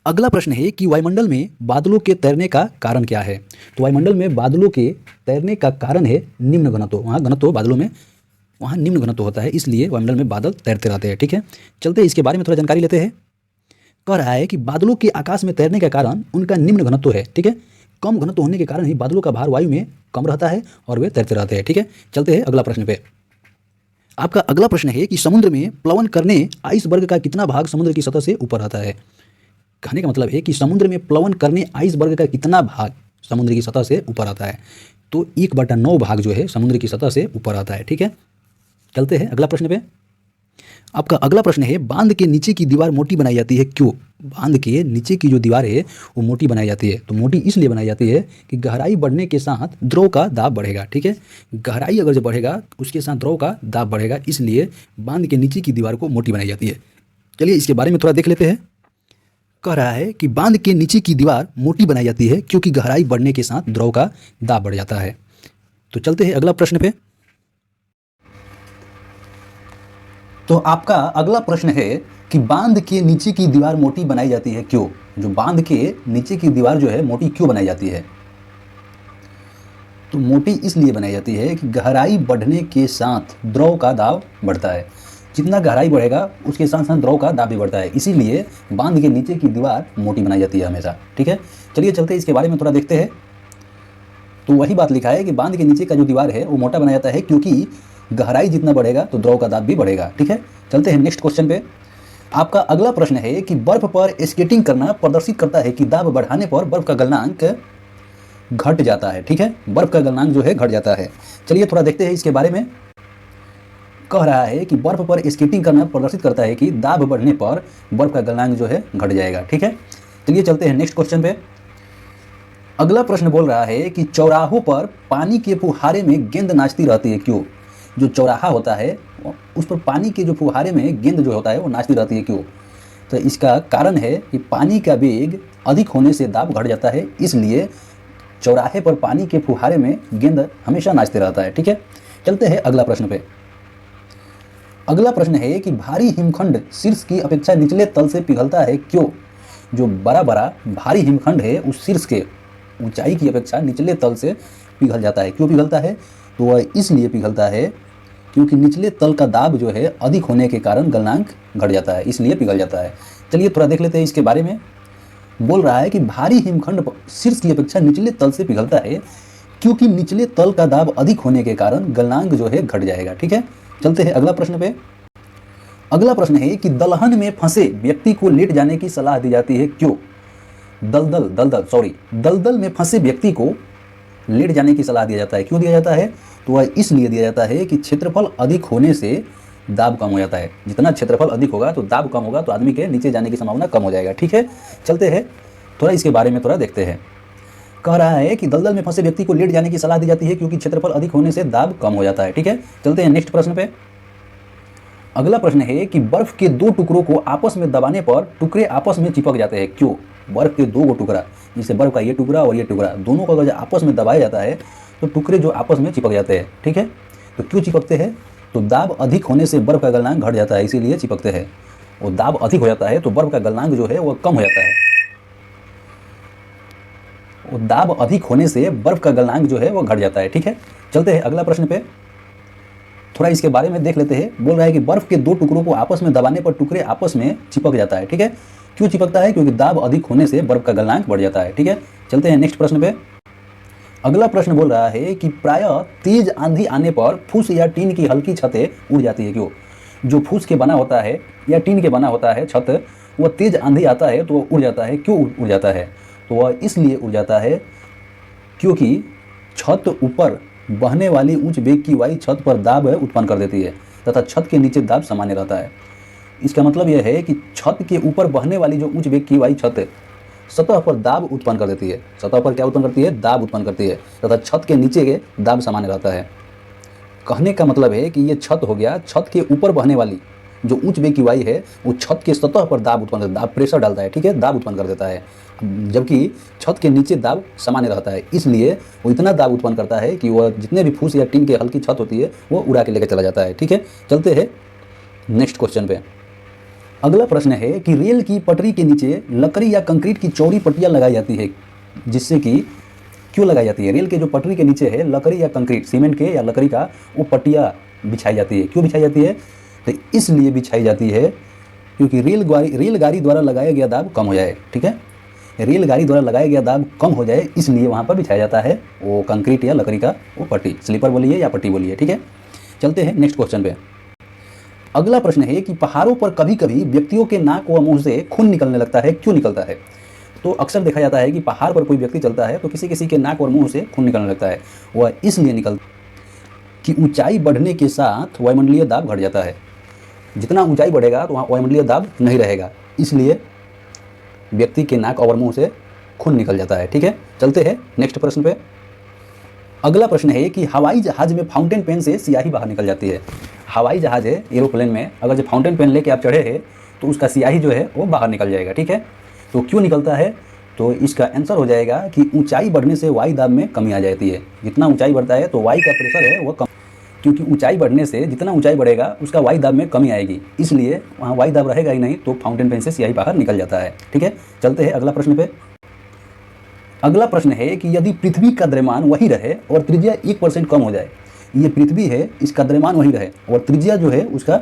अगला प्रश्न है कि वायुमंडल में बादलों के तैरने का कारण क्या है। तो वायुमंडल में बादलों के तैरने का कारण है निम्न घनत्व। वहाँ घनत्व बादलों में वहाँ निम्न घनत्व होता है, इसलिए वायुमंडल में बादल तैरते रहते हैं, ठीक है। चलते हैं इसके बारे में थोड़ा जानकारी लेते हैं। कह रहा है कि बादलों के आकाश में तैरने का कारण उनका निम्न घनत्व है, ठीक है। कम घनत्व होने के कारण ही बादलों का भार वायु में कम रहता है और वे तैरते रहते हैं, ठीक है। चलते हैं अगला प्रश्न पे। आपका अगला प्रश्न है कि समुद्र में प्लवन करने आइसबर्ग का कितना भाग समुद्र की सतह से ऊपर आता है। कहने का मतलब है कि समुद्र में प्लवन करने आइसबर्ग का कितना भाग समुद्र की सतह से ऊपर आता है। तो 1/9 भाग जो है समुद्र की सतह से ऊपर आता है, ठीक है। चलते हैं अगला प्रश्न पे। आपका अगला प्रश्न है बांध के नीचे की दीवार मोटी बनाई जाती है, क्यों? बांध के नीचे की जो दीवार है वो मोटी बनाई जाती है। तो मोटी इसलिए बनाई जाती है कि गहराई बढ़ने के साथ द्रव का दाब बढ़ेगा, ठीक है। गहराई अगर जब बढ़ेगा उसके साथ द्रव का दाब बढ़ेगा, इसलिए बांध के नीचे की दीवार को मोटी बनाई जाती है। चलिए इसके बारे में थोड़ा देख लेते हैं। कह रहा है कि बांध के नीचे की दीवार मोटी बनाई जाती है क्योंकि गहराई बढ़ने के साथ द्रव का दाब बढ़ जाता है। तो चलते हैं अगला प्रश्न पे। तो आपका अगला प्रश्न है कि बांध के नीचे की दीवार मोटी बनाई जाती है, क्यों? जो बांध के नीचे की दीवार जो है मोटी क्यों बनाई जाती है? तो मोटी इसलिए बनाई जाती है कि गहराई बढ़ने के साथ द्रव का दाब बढ़ता है। जितना गहराई बढ़ेगा उसके साथ साथ द्रव का दाब भी बढ़ता है, इसीलिए बांध के नीचे की दीवार मोटी बनाई जाती है हमेशा, ठीक है। चलिए चलते हैं इसके बारे में थोड़ा देखते हैं। तो वही बात लिखा है कि बांध के नीचे का जो दीवार है वो मोटा बनाया जाता है क्योंकि गहराई जितना बढ़ेगा तो द्रव का दाब भी बढ़ेगा, ठीक है। चलते हैं नेक्स्ट क्वेश्चन पे। आपका अगला प्रश्न है कि बर्फ पर स्केटिंग करना प्रदर्शित करता है कि दाब बढ़ाने पर बर्फ का गलनांक घट जाता है, ठीक है। बर्फ का गलनांक जो है घट जाता है। चलिए थोड़ा देखते हैं इसके बारे में। कह रहा है कि बर्फ पर स्केटिंग करना प्रदर्शित करता है कि दाब बढ़ने पर बर्फ का गलनांक जो है घट जाएगा, ठीक है। चलिए चलते हैं नेक्स्ट क्वेश्चन पे। अगला प्रश्न बोल रहा है कि चौराहों पर पानी के फुहारे में गेंद नाचती रहती है, क्यों? जो चौराहा होता है उस पर पानी के जो फुहारे में गेंद जो होता है वो नाचती रहती है, क्यों? तो इसका कारण है कि पानी का वेग अधिक होने से दाब घट जाता है, इसलिए चौराहे पर पानी के फुहारे में गेंद हमेशा नाचते रहता है, ठीक है। चलते हैं अगला प्रश्न पे। अगला प्रश्न है कि भारी हिमखंड शीर्ष की अपेक्षा निचले तल से पिघलता है, क्यों? जो बड़ा बड़ा भारी हिमखंड है उस शीर्ष के ऊंचाई की अपेक्षा निचले तल से पिघल जाता है। क्यों पिघलता है? तो वह इसलिए पिघलता है क्योंकि निचले तल का दाब जो है अधिक होने के कारण गलनांक घट जाता है, इसलिए पिघल जाता है। चलिए थोड़ा देख लेते हैं इसके बारे में। बोल रहा है कि भारी हिमखंड शीर्ष की अपेक्षा निचले तल से पिघलता है क्योंकि निचले तल का दाब अधिक होने के कारण गलनांक जो है घट जाएगा, ठीक है। चलते हैं अगला प्रश्न पे। अगला प्रश्न है कि दलहन में फंसे व्यक्ति को लेट जाने की सलाह दी जाती है, क्यों? दलदल में फंसे व्यक्ति को लेट जाने की सलाह दिया जाता है। क्यों दिया जाता है? तो वह इसलिए दिया जाता है कि क्षेत्रफल अधिक होने से दाब कम हो जाता है। जितना क्षेत्रफल अधिक होगा तो दाब कम होगा, तो आदमी के नीचे जाने की संभावना कम हो जाएगा, ठीक है। चलते हैं थोड़ा इसके बारे में थोड़ा देखते हैं। कह रहा है कि दलदल में फंसे व्यक्ति को लेट जाने की सलाह दी जाती है क्योंकि क्षेत्रफल अधिक होने से दाब कम हो जाता है, ठीक है। चलते हैं नेक्स्ट प्रश्न पे। अगला प्रश्न है कि बर्फ के दो टुकड़ों को आपस में दबाने पर टुकड़े आपस में चिपक जाते हैं, क्यों? बर्फ के दो टुकड़ा, जैसे बर्फ का ये टुकड़ा और ये टुकड़ा, दोनों को अगर आपस में दबाया जाता है तो टुकड़े जो आपस में चिपक जाते हैं, ठीक है। तो क्यों चिपकते हैं? तो दाब अधिक होने से बर्फ का गलनांक घट जाता है, इसीलिए चिपकते हैं। और दाब अधिक हो जाता है तो बर्फ का गलनांक जो है वह कम हो जाता है। और दाब अधिक होने से बर्फ का गलनांक जो है वह घट जाता है, ठीक है। चलते हैं अगला प्रश्न पे, थोड़ा इसके बारे में देख लेते हैं। बोल रहा है कि बर्फ के दो टुकड़ों को आपस में दबाने पर टुकड़े आपस में चिपक जाता है, ठीक है। क्यों चिपकता है? क्योंकि दाब अधिक होने से बर्फ का गलनांक बढ़ जाता है, ठीक है। चलते हैं नेक्स्ट प्रश्न पे। अगला प्रश्न बोल रहा है कि प्रायः तेज आंधी आने पर फूस या टीन की हल्की छतें उड़ जाती है, क्यों? जो फूस के बना होता है या टीन के बना होता है छत, वह तेज आंधी आता है तो वह उड़ जाता है। क्यों उड़ जाता है? तो वह इसलिए उड़ जाता है क्योंकि छत ऊपर बहने वाली उच्च वेग की वायु छत पर दाब उत्पन्न कर देती है तथा छत के नीचे दाब सामान्य रहता है। इसका मतलब यह है कि छत के ऊपर बहने वाली जो उच्च वेग की वायु छत सतह पर दाब उत्पन्न कर देती है। सतह पर क्या उत्पन्न करती है? दाब उत्पन्न करती है तथा छत के नीचे के दाब सामान्य रहता है। कहने का मतलब है कि ये छत हो गया, छत के ऊपर बहने वाली जो उच्च वेग की वायु है वो छत के सतह पर दाब उत्पन्न करता है, दाब प्रेशर डालता है, ठीक है, दाब उत्पन्न कर देता है, जबकि छत के नीचे दाब सामान्य रहता है। इसलिए वो इतना दाब उत्पन्न करता है कि वह जितने भी फूस या टीन के हल्की छत होती है वो उड़ा के लेकर चला जाता है। ठीक है, चलते हैं नेक्स्ट क्वेश्चन पे। अगला प्रश्न है कि रेल की पटरी के नीचे लकड़ी या कंक्रीट की चौड़ी पट्टियाँ लगाई जाती है, जिससे कि क्यों लगाई जाती है? रेल के जो पटरी के नीचे है लकड़ी या कंक्रीट, सीमेंट के या लकड़ी का, वो पट्टियाँ बिछाई जाती है। क्यों बिछाई जाती है? तो इसलिए बिछाई जाती है क्योंकि रेलगाड़ी द्वारा लगाया गया दाब कम हो जाए। ठीक है, रेलगाड़ी द्वारा लगाया गया दाब कम हो जाए इसलिए वहाँ पर बिछाया जाता है वो कंक्रीट या लकड़ी का वो पट्टी, स्लीपर बोलिए या पट्टी बोलिए। ठीक है, चलते हैं नेक्स्ट क्वेश्चन पे। अगला प्रश्न है कि पहाड़ों पर कभी कभी व्यक्तियों के नाक व मुंह से खून निकलने लगता है, क्यों निकलता है? तो अक्सर देखा जाता है कि पहाड़ पर कोई व्यक्ति चलता है तो किसी किसी के नाक और मुंह से खून निकलने लगता है। वह इसलिए निकलता कि ऊंचाई बढ़ने के साथ वायुमंडलीय दाब घट जाता है। जितना ऊंचाई बढ़ेगा तो वहाँ वायुमंडलीय दाब नहीं रहेगा, इसलिए व्यक्ति के नाक और मुंह से खून निकल जाता है। ठीक है, चलते हैं नेक्स्ट प्रश्न पे। अगला प्रश्न है कि हवाई जहाज में फाउंटेन पेन से स्याही बाहर निकल जाती है। हवाई जहाज है, एरोप्लेन में अगर जो फाउंटेन पेन लेके आप चढ़े हैं तो उसका स्याही जो है वो बाहर निकल जाएगा। ठीक है, तो क्यों निकलता है? तो इसका आंसर हो जाएगा कि ऊंचाई बढ़ने से वायु दाब में कमी आ जाती है। जितना ऊंचाई बढ़ता है तो वायु का प्रेशर है वो कम, क्योंकि ऊंचाई बढ़ने से जितना ऊंचाई बढ़ेगा उसका वायु दाब में कमी आएगी, इसलिए वहाँ वायु दाब रहेगा ही नहीं, तो फाउंटेन पेन से स्याही बाहर निकल जाता है। ठीक है, चलते हैं अगला प्रश्न पे। अगला प्रश्न है कि यदि पृथ्वी का द्रव्यमान वही रहे और त्रिज्या 1% कम हो जाए, ये पृथ्वी है इसका द्रव्यमान वही रहे और त्रिज्या जो है उसका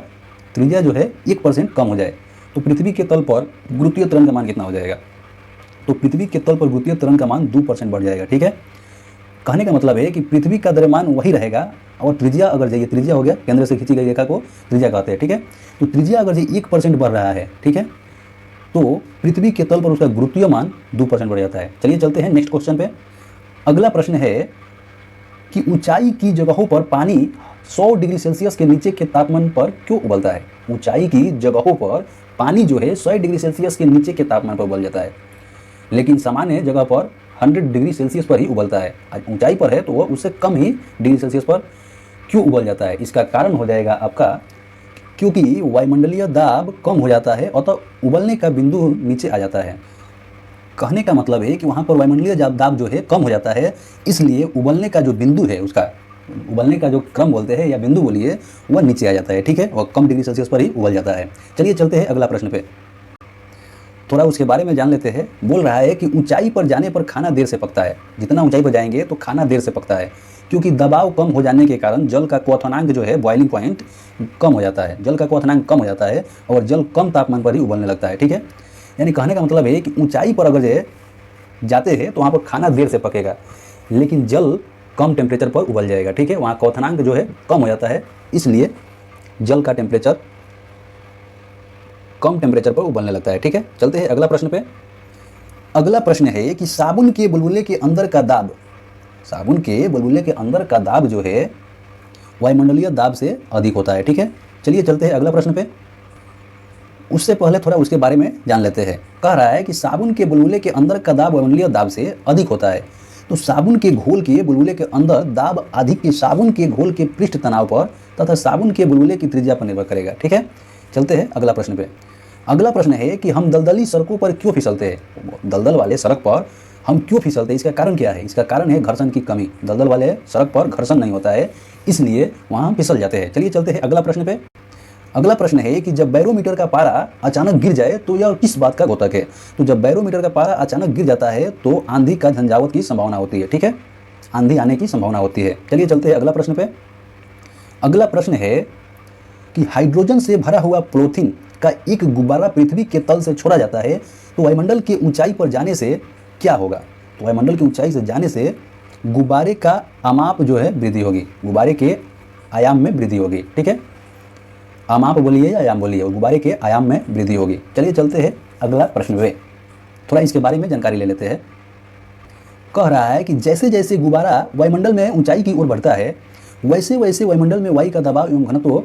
त्रिज्या जो है 1% कम हो जाए, तो पृथ्वी के तल पर गुरुत्वीय त्वरण का मान कितना हो जाएगा? तो पृथ्वी के तल पर गुरुत्वीय त्वरण का मान 2% बढ़ जाएगा। ठीक है, कहने का मतलब है कि पृथ्वी का द्रव्यमान वही रहेगा और त्रिज्या अगर जाइए, त्रिज्या हो गया केंद्र से खींची गई रेखा को त्रिज्या कहते हैं। ठीक है, तो त्रिज्या अगर जो 1% बढ़ रहा है, ठीक है, तो पृथ्वी के तल पर उसका गुरुत्वीय मान 2% बढ़ जाता है। चलिए चलते हैं नेक्स्ट क्वेश्चन पे। अगला प्रश्न है कि ऊंचाई की जगहों पर पानी 100 डिग्री सेल्सियस के नीचे के तापमान पर क्यों उबलता है? ऊंचाई की जगहों पर पानी जो है 100 डिग्री सेल्सियस के नीचे के तापमान पर उबल जाता है, लेकिन सामान्य जगह पर 100 डिग्री सेल्सियस पर ही उबलता है। ऊंचाई पर है तो वह उससे कम ही डिग्री सेल्सियस पर क्यों उबल जाता है? इसका कारण हो जाएगा आपका क्योंकि वायुमंडलीय दाब कम हो जाता है अतः उबलने का बिंदु नीचे आ जाता है। कहने का मतलब है कि वहाँ पर वायुमंडलीय दाब जो है कम हो जाता है, इसलिए उबलने का जो बिंदु है, उसका उबलने का जो क्रम बोलते हैं या बिंदु बोलिए, वह नीचे आ जाता है। ठीक है, और कम डिग्री सेल्सियस पर ही उबल जाता है। चलिए चलते हैं अगला प्रश्न पे, थोड़ा उसके बारे में जान लेते हैं। बोल रहा है कि ऊंचाई पर जाने पर खाना देर से पकता है। जितना ऊंचाई पर जाएंगे तो खाना देर से पकता है, क्योंकि दबाव कम हो जाने के कारण जल का क्वथनांक जो है, बॉइलिंग पॉइंट कम हो जाता है। जल का क्वथनांक कम हो जाता है और जल कम तापमान पर ही उबलने लगता है। ठीक है, यानी कहने का मतलब है कि ऊंचाई पर अगर जो जाते हैं तो वहाँ पर खाना देर से पकेगा, लेकिन जल कम टेम्परेचर पर उबल जाएगा। ठीक है, वहाँ क्वथनांक जो है कम हो जाता है, इसलिए जल का टेम्परेचर कम टेम्परेचर पर उबलने लगता है। ठीक है, चलते हैं अगला प्रश्न पे। अगला प्रश्न है कि साबुन के बुलबुले के अंदर का दाब, साबुन के बुलबुले के अंदर का दाब जो है वायुमंडलीय दाब से अधिक होता है। ठीक है, चलिए चलते हैं अगला प्रश्न पे। उससे पहले थोड़ा उसके बारे में जान लेते हैं। कह रहा है कि साबुन के बुलबुले के अंदर का दाब वायुमंडलीय दाब से अधिक होता है, तो साबुन के घोल के बुलबुले के अंदर दाब अधिक के साबुन के घोल के पृष्ठ तनाव पर तथा साबुन के बुलबुले की त्रिज्या पर निर्भर करेगा। ठीक है, चलते हैं अगला प्रश्न पे। अगला प्रश्न है कि हम दलदली सड़कों पर क्यों फिसलते हैं? दलदल वाले सड़क पर हम क्यों फिसलते हैं? इसका कारण क्या है? इसका कारण है घर्षण की कमी। दलदल वाले सड़क पर घर्षण नहीं होता है, इसलिए वहाँ हम फिसल जाते हैं। चलिए चलते हैं अगला प्रश्न पे। अगला प्रश्न है कि जब बैरोमीटर का पारा अचानक गिर जाए तो यह किस बात का द्योतक है? तो जब बैरोमीटर का पारा अचानक गिर जाता है तो आंधी का झंझावात की संभावना होती है। ठीक है, आंधी आने की संभावना होती है। चलिए चलते हैं अगला प्रश्न पे। अगला प्रश्न है कि हाइड्रोजन से भरा हुआ पॉलीथीन का एक गुब्बारा पृथ्वी के तल से छोड़ा जाता है, तो वायुमंडल की ऊंचाई पर जाने से क्या होगा? तो वायुमंडल की ऊंचाई से जाने से गुब्बारे का आमाप जो है वृद्धि होगी, गुब्बारे के आयाम में वृद्धि होगी। ठीक है, आमाप बोलिए या आयाम बोलिए, गुब्बारे के आयाम में वृद्धि होगी। चलिए चलते हैं अगला प्रश्न पे, थोड़ा इसके बारे में जानकारी ले लेते हैं। कह रहा है कि जैसे जैसे गुब्बारा वायुमंडल में ऊंचाई की ओर बढ़ता है, वैसे वैसे वायुमंडल में वायु का दबाव एवं घनत्व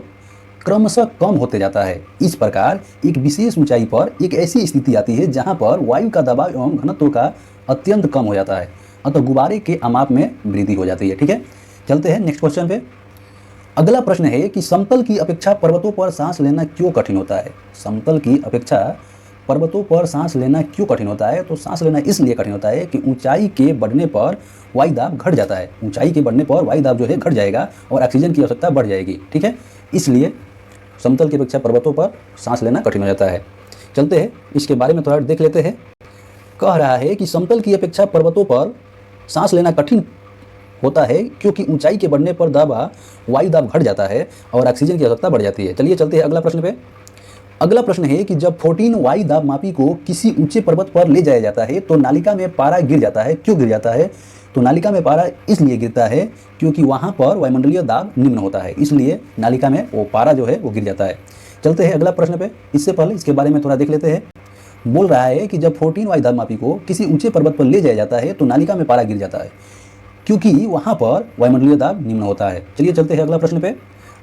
क्रमशः कम होते जाता है। इस प्रकार एक विशेष ऊंचाई पर एक ऐसी स्थिति आती है जहां पर वायु का दबाव एवं घनत्व का अत्यंत कम हो जाता है, अतः गुब्बारे के आमाप में वृद्धि हो जाती है। ठीक है, चलते हैं नेक्स्ट क्वेश्चन पे। अगला प्रश्न है कि समतल की अपेक्षा पर्वतों पर सांस लेना क्यों कठिन होता है। समतल की अपेक्षा पर्वतों पर सांस लेना क्यों कठिन होता है? तो सांस लेना इसलिए कठिन होता है कि ऊंचाई के बढ़ने पर वायु दाब घट जाता है। ऊंचाई के बढ़ने पर वायु दाब जो है घट जाएगा और ऑक्सीजन की आवश्यकता बढ़ जाएगी। ठीक है, इसलिए समतल की अपेक्षा पर्वतों पर सांस लेना कठिन हो जाता है। चलते हैं इसके बारे में थोड़ा देख लेते हैं। कह रहा है कि समतल की अपेक्षा पर्वतों पर सांस लेना कठिन होता है क्योंकि ऊंचाई के बढ़ने पर वायु दाब घट जाता है और ऑक्सीजन की आवश्यकता बढ़ जाती है। चलिए चलते हैं अगला प्रश्न पे। अगला प्रश्न है कि जब 14 वायु दाब मापी को किसी ऊंचे पर्वत पर ले जाया जाता है तो नालिका में पारा गिर जाता है। क्यों गिर जाता है? तो नालिका में पारा इसलिए गिरता है क्योंकि वहां पर वायुमंडलीय दाब निम्न होता है, इसलिए नालिका में वो पारा जो है वो गिर जाता है। चलते हैं अगला प्रश्न पे। इससे पहले इसके बारे में थोड़ा देख लेते हैं। बोल रहा है कि जब 14 वायु दाब मापी को किसी ऊंचे पर्वत पर ले जाया जाता है तो नालिका में पारा गिर जाता है क्योंकि वहां पर वायुमंडलीय दाब निम्न होता है। चलिए चलते हैं अगला प्रश्न पे।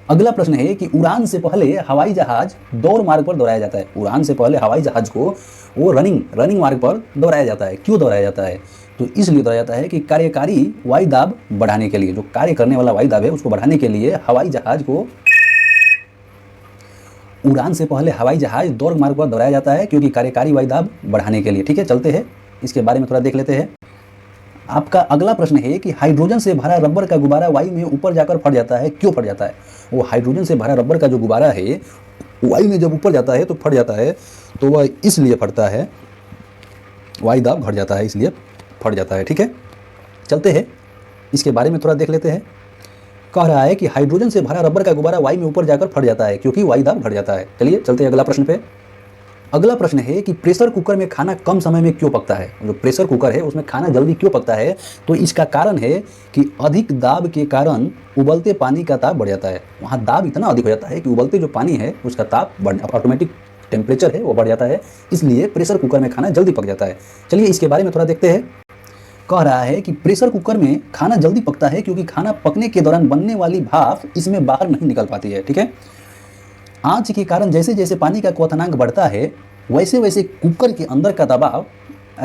अगला प्रश्न है कि उड़ान से पहले हवाई जहाज दौड़ मार्ग पर दौड़ाया जाता है। उड़ान से पहले हवाई जहाज को वो रनिंग मार्ग पर दौड़ाया जाता है। क्यों दौड़ाया जाता है? तो इसलिए दौड़ाया जाता है कि कार्यकारी वायु दाब बढ़ाने के लिए, जो कार्य करने वाला वायु दाब है उसको बढ़ाने के लिए हवाई जहाज को उड़ान से पहले हवाई जहाज दौड़ मार्ग पर दौड़ाया जाता है क्योंकि कार्यकारी वायु दाब बढ़ाने के लिए। ठीक है, चलते हैं इसके बारे में थोड़ा देख लेते हैं। आपका अगला प्रश्न है कि हाइड्रोजन से भरा रबर का गुब्बारा वायु में ऊपर जाकर फट जाता है। क्यों फट जाता है? वो हाइड्रोजन से भरा रबर का जो गुब्बारा है वायु में जब ऊपर जाता है तो फट जाता है, तो वह इसलिए फटता है, वायु दाब घट जाता है इसलिए फट जाता है। ठीक है, चलते हैं इसके बारे में थोड़ा देख लेते हैं। कह रहा है कि हाइड्रोजन से भरा रबर का गुब्बारा वायु में ऊपर जाकर फट जाता है क्योंकि वायु दाब घट जाता है। चलिए चलते हैं अगला प्रश्न पे। अगला प्रश्न है कि प्रेशर कुकर में खाना कम समय में क्यों पकता है। जो प्रेशर कुकर है उसमें खाना जल्दी क्यों पकता है? तो इसका कारण है कि अधिक दाब के कारण उबलते पानी का ताप बढ़ जाता है। वहाँ दाब इतना अधिक हो जाता है कि उबलते जो पानी है उसका ताप ऑटोमेटिक टेम्परेचर है वो बढ़ जाता है, इसलिए प्रेशर कुकर में खाना जल्दी पक जाता है। चलिए इसके बारे में थोड़ा देखते हैं। कह रहा है कि प्रेशर कुकर में खाना जल्दी पकता है क्योंकि खाना पकने के दौरान बनने वाली भाप इसमें बाहर नहीं निकल पाती है। ठीक है, आंच के कारण जैसे जैसे पानी का क्वथनांक बढ़ता है वैसे वैसे कुकर के अंदर का दबाव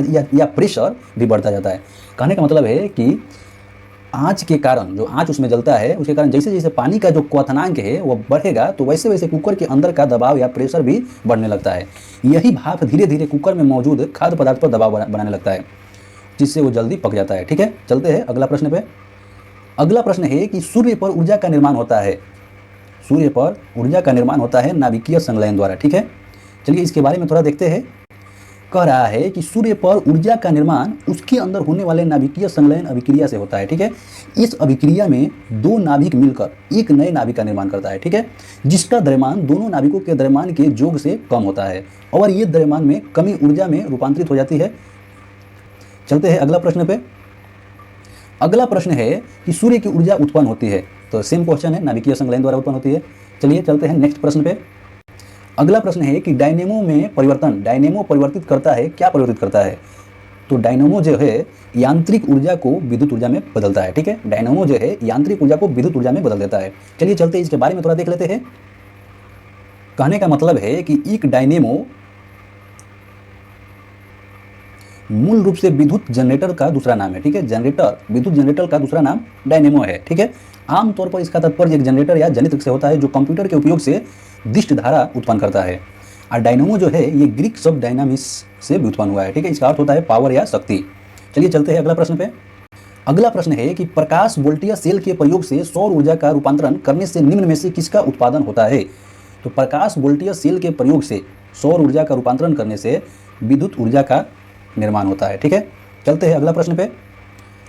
या प्रेशर भी बढ़ता जाता है। कहने का मतलब है कि आंच के कारण, जो आंच उसमें जलता है उसके कारण जैसे जैसे पानी का जो क्वथनांक है वो बढ़ेगा तो वैसे वैसे कुकर के अंदर का दबाव या प्रेशर भी बढ़ने लगता है। यही भाप धीरे धीरे कुकर में मौजूद खाद्य पदार्थ पर दबाव बनाने लगता है जिससे वो जल्दी पक जाता है। ठीक है, चलते हैं अगला प्रश्न पे। अगला प्रश्न है कि सूर्य पर ऊर्जा का निर्माण होता है। सूर्य पर ऊर्जा का निर्माण होता है नाभिकीय संलयन द्वारा। ठीक है, चलिए इसके बारे में थोड़ा देखते हैं। कह रहा है कि सूर्य पर ऊर्जा का निर्माण उसके अंदर होने वाले नाभिकीय संलयन अभिक्रिया से होता है। ठीक है, इस अभिक्रिया में दो नाभिक मिलकर एक नए नाभिक का निर्माण करता है। ठीक है, जिसका द्रव्यमान दोनों नाभिकों के द्रव्यमान के योग से कम होता है और ये द्रव्यमान में कमी ऊर्जा में रूपांतरित हो जाती है। चलते हैं अगला प्रश्न पे। अगला प्रश्न है कि सूर्य की ऊर्जा उत्पन्न होती है, तो सेम क्वेश्चन है, नाभिकीय संलयन द्वारा उत्पन्न होती है। चलिए चलते हैं नेक्स्ट प्रश्न पे। अगला प्रश्न है कि डायनेमो में परिवर्तन, डायनेमो परिवर्तित करता है, क्या परिवर्तित करता है? तो डायनेमो जो है यांत्रिक ऊर्जा को विद्युत ऊर्जा में बदलता है। ठीक है, डायनेमो जो है यांत्रिक ऊर्जा को विद्युत ऊर्जा में बदल देता है। चलिए चलते हैं इसके बारे में थोड़ा देख लेते हैं। कहने का मतलब है कि एक डायनेमो मूल रूप से विद्युत जनरेटर का दूसरा नाम है। ठीक है, जनरेटर, विद्युत जनरेटर का दूसरा नाम डायनेमो है। ठीक है, आमतौर पर इसका तात्पर्य एक जनरेटर या जनित्र से होता है जो कंप्यूटर के उपयोग से दिष्ट धारा उत्पन्न करता है। और डायनेमो जो है ये ग्रीक शब्द डायनामिस से भी उत्पन्न हुआ है। ठीक है, इसका अर्थ होता है पावर या शक्ति। चलिए चलते हैं अगला प्रश्न पे। अगला प्रश्न है कि प्रकाश वोल्टीय सेल के प्रयोग से सौर ऊर्जा का रूपांतरण करने से निम्न में से किसका उत्पादन होता है? तो प्रकाश वोल्टीय सेल के प्रयोग से सौर ऊर्जा का रूपांतरण करने से विद्युत ऊर्जा का निर्माण होता है। ठीक है, चलते हैं अगला प्रश्न पे।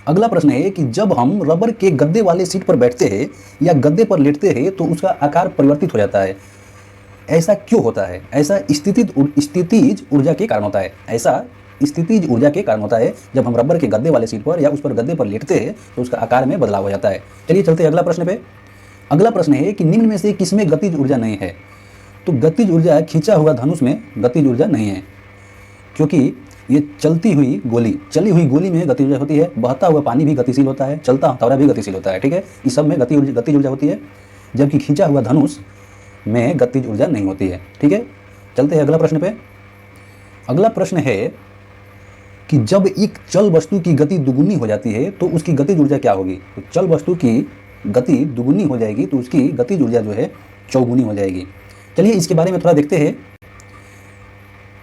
अगला प्रश्न है कि जब हम रबर के गद्दे वाले सीट पर बैठते हैं या गद्दे पर लेटते हैं तो उसका आकार परिवर्तित हो जाता है। ऐसा क्यों होता है? ऐसा स्थितिज ऊर्जा के कारण होता है। ऐसा स्थितिज ऊर्जा के कारण होता है। जब हम रबर के गद्दे वाले सीट पर या उस पर गद्दे पर लेटते हैं तो उसका आकार में बदलाव हो जाता है। चलिए चलते हैं अगला प्रश्न पे। अगला प्रश्न है कि निम्न में से किसमें गतिज ऊर्जा नहीं है? तो गतिज ऊर्जा खींचा हुआ धनुष में गतिज ऊर्जा नहीं है, क्योंकि ये चलती हुई गोली, चली हुई गोली में गतिज ऊर्जा होती है, बहता हुआ पानी भी गतिशील होता है, चलता हथौड़ा भी गतिशील होता है, ठीक है, इस सब में गतिज ऊर्जा होती है, जबकि खींचा हुआ धनुष में गतिज ऊर्जा नहीं होती है, ठीक है। चलते हैं अगला प्रश्न पे। अगला प्रश्न है कि जब एक चल वस्तु की गति दुगुनी हो जाती है तो उसकी गतिज ऊर्जा क्या होगी। तो चल वस्तु की गति दुगुनी हो जाएगी तो उसकी गतिज ऊर्जा जो है चौगुनी हो जाएगी। चलिए इसके बारे में थोड़ा देखते हैं।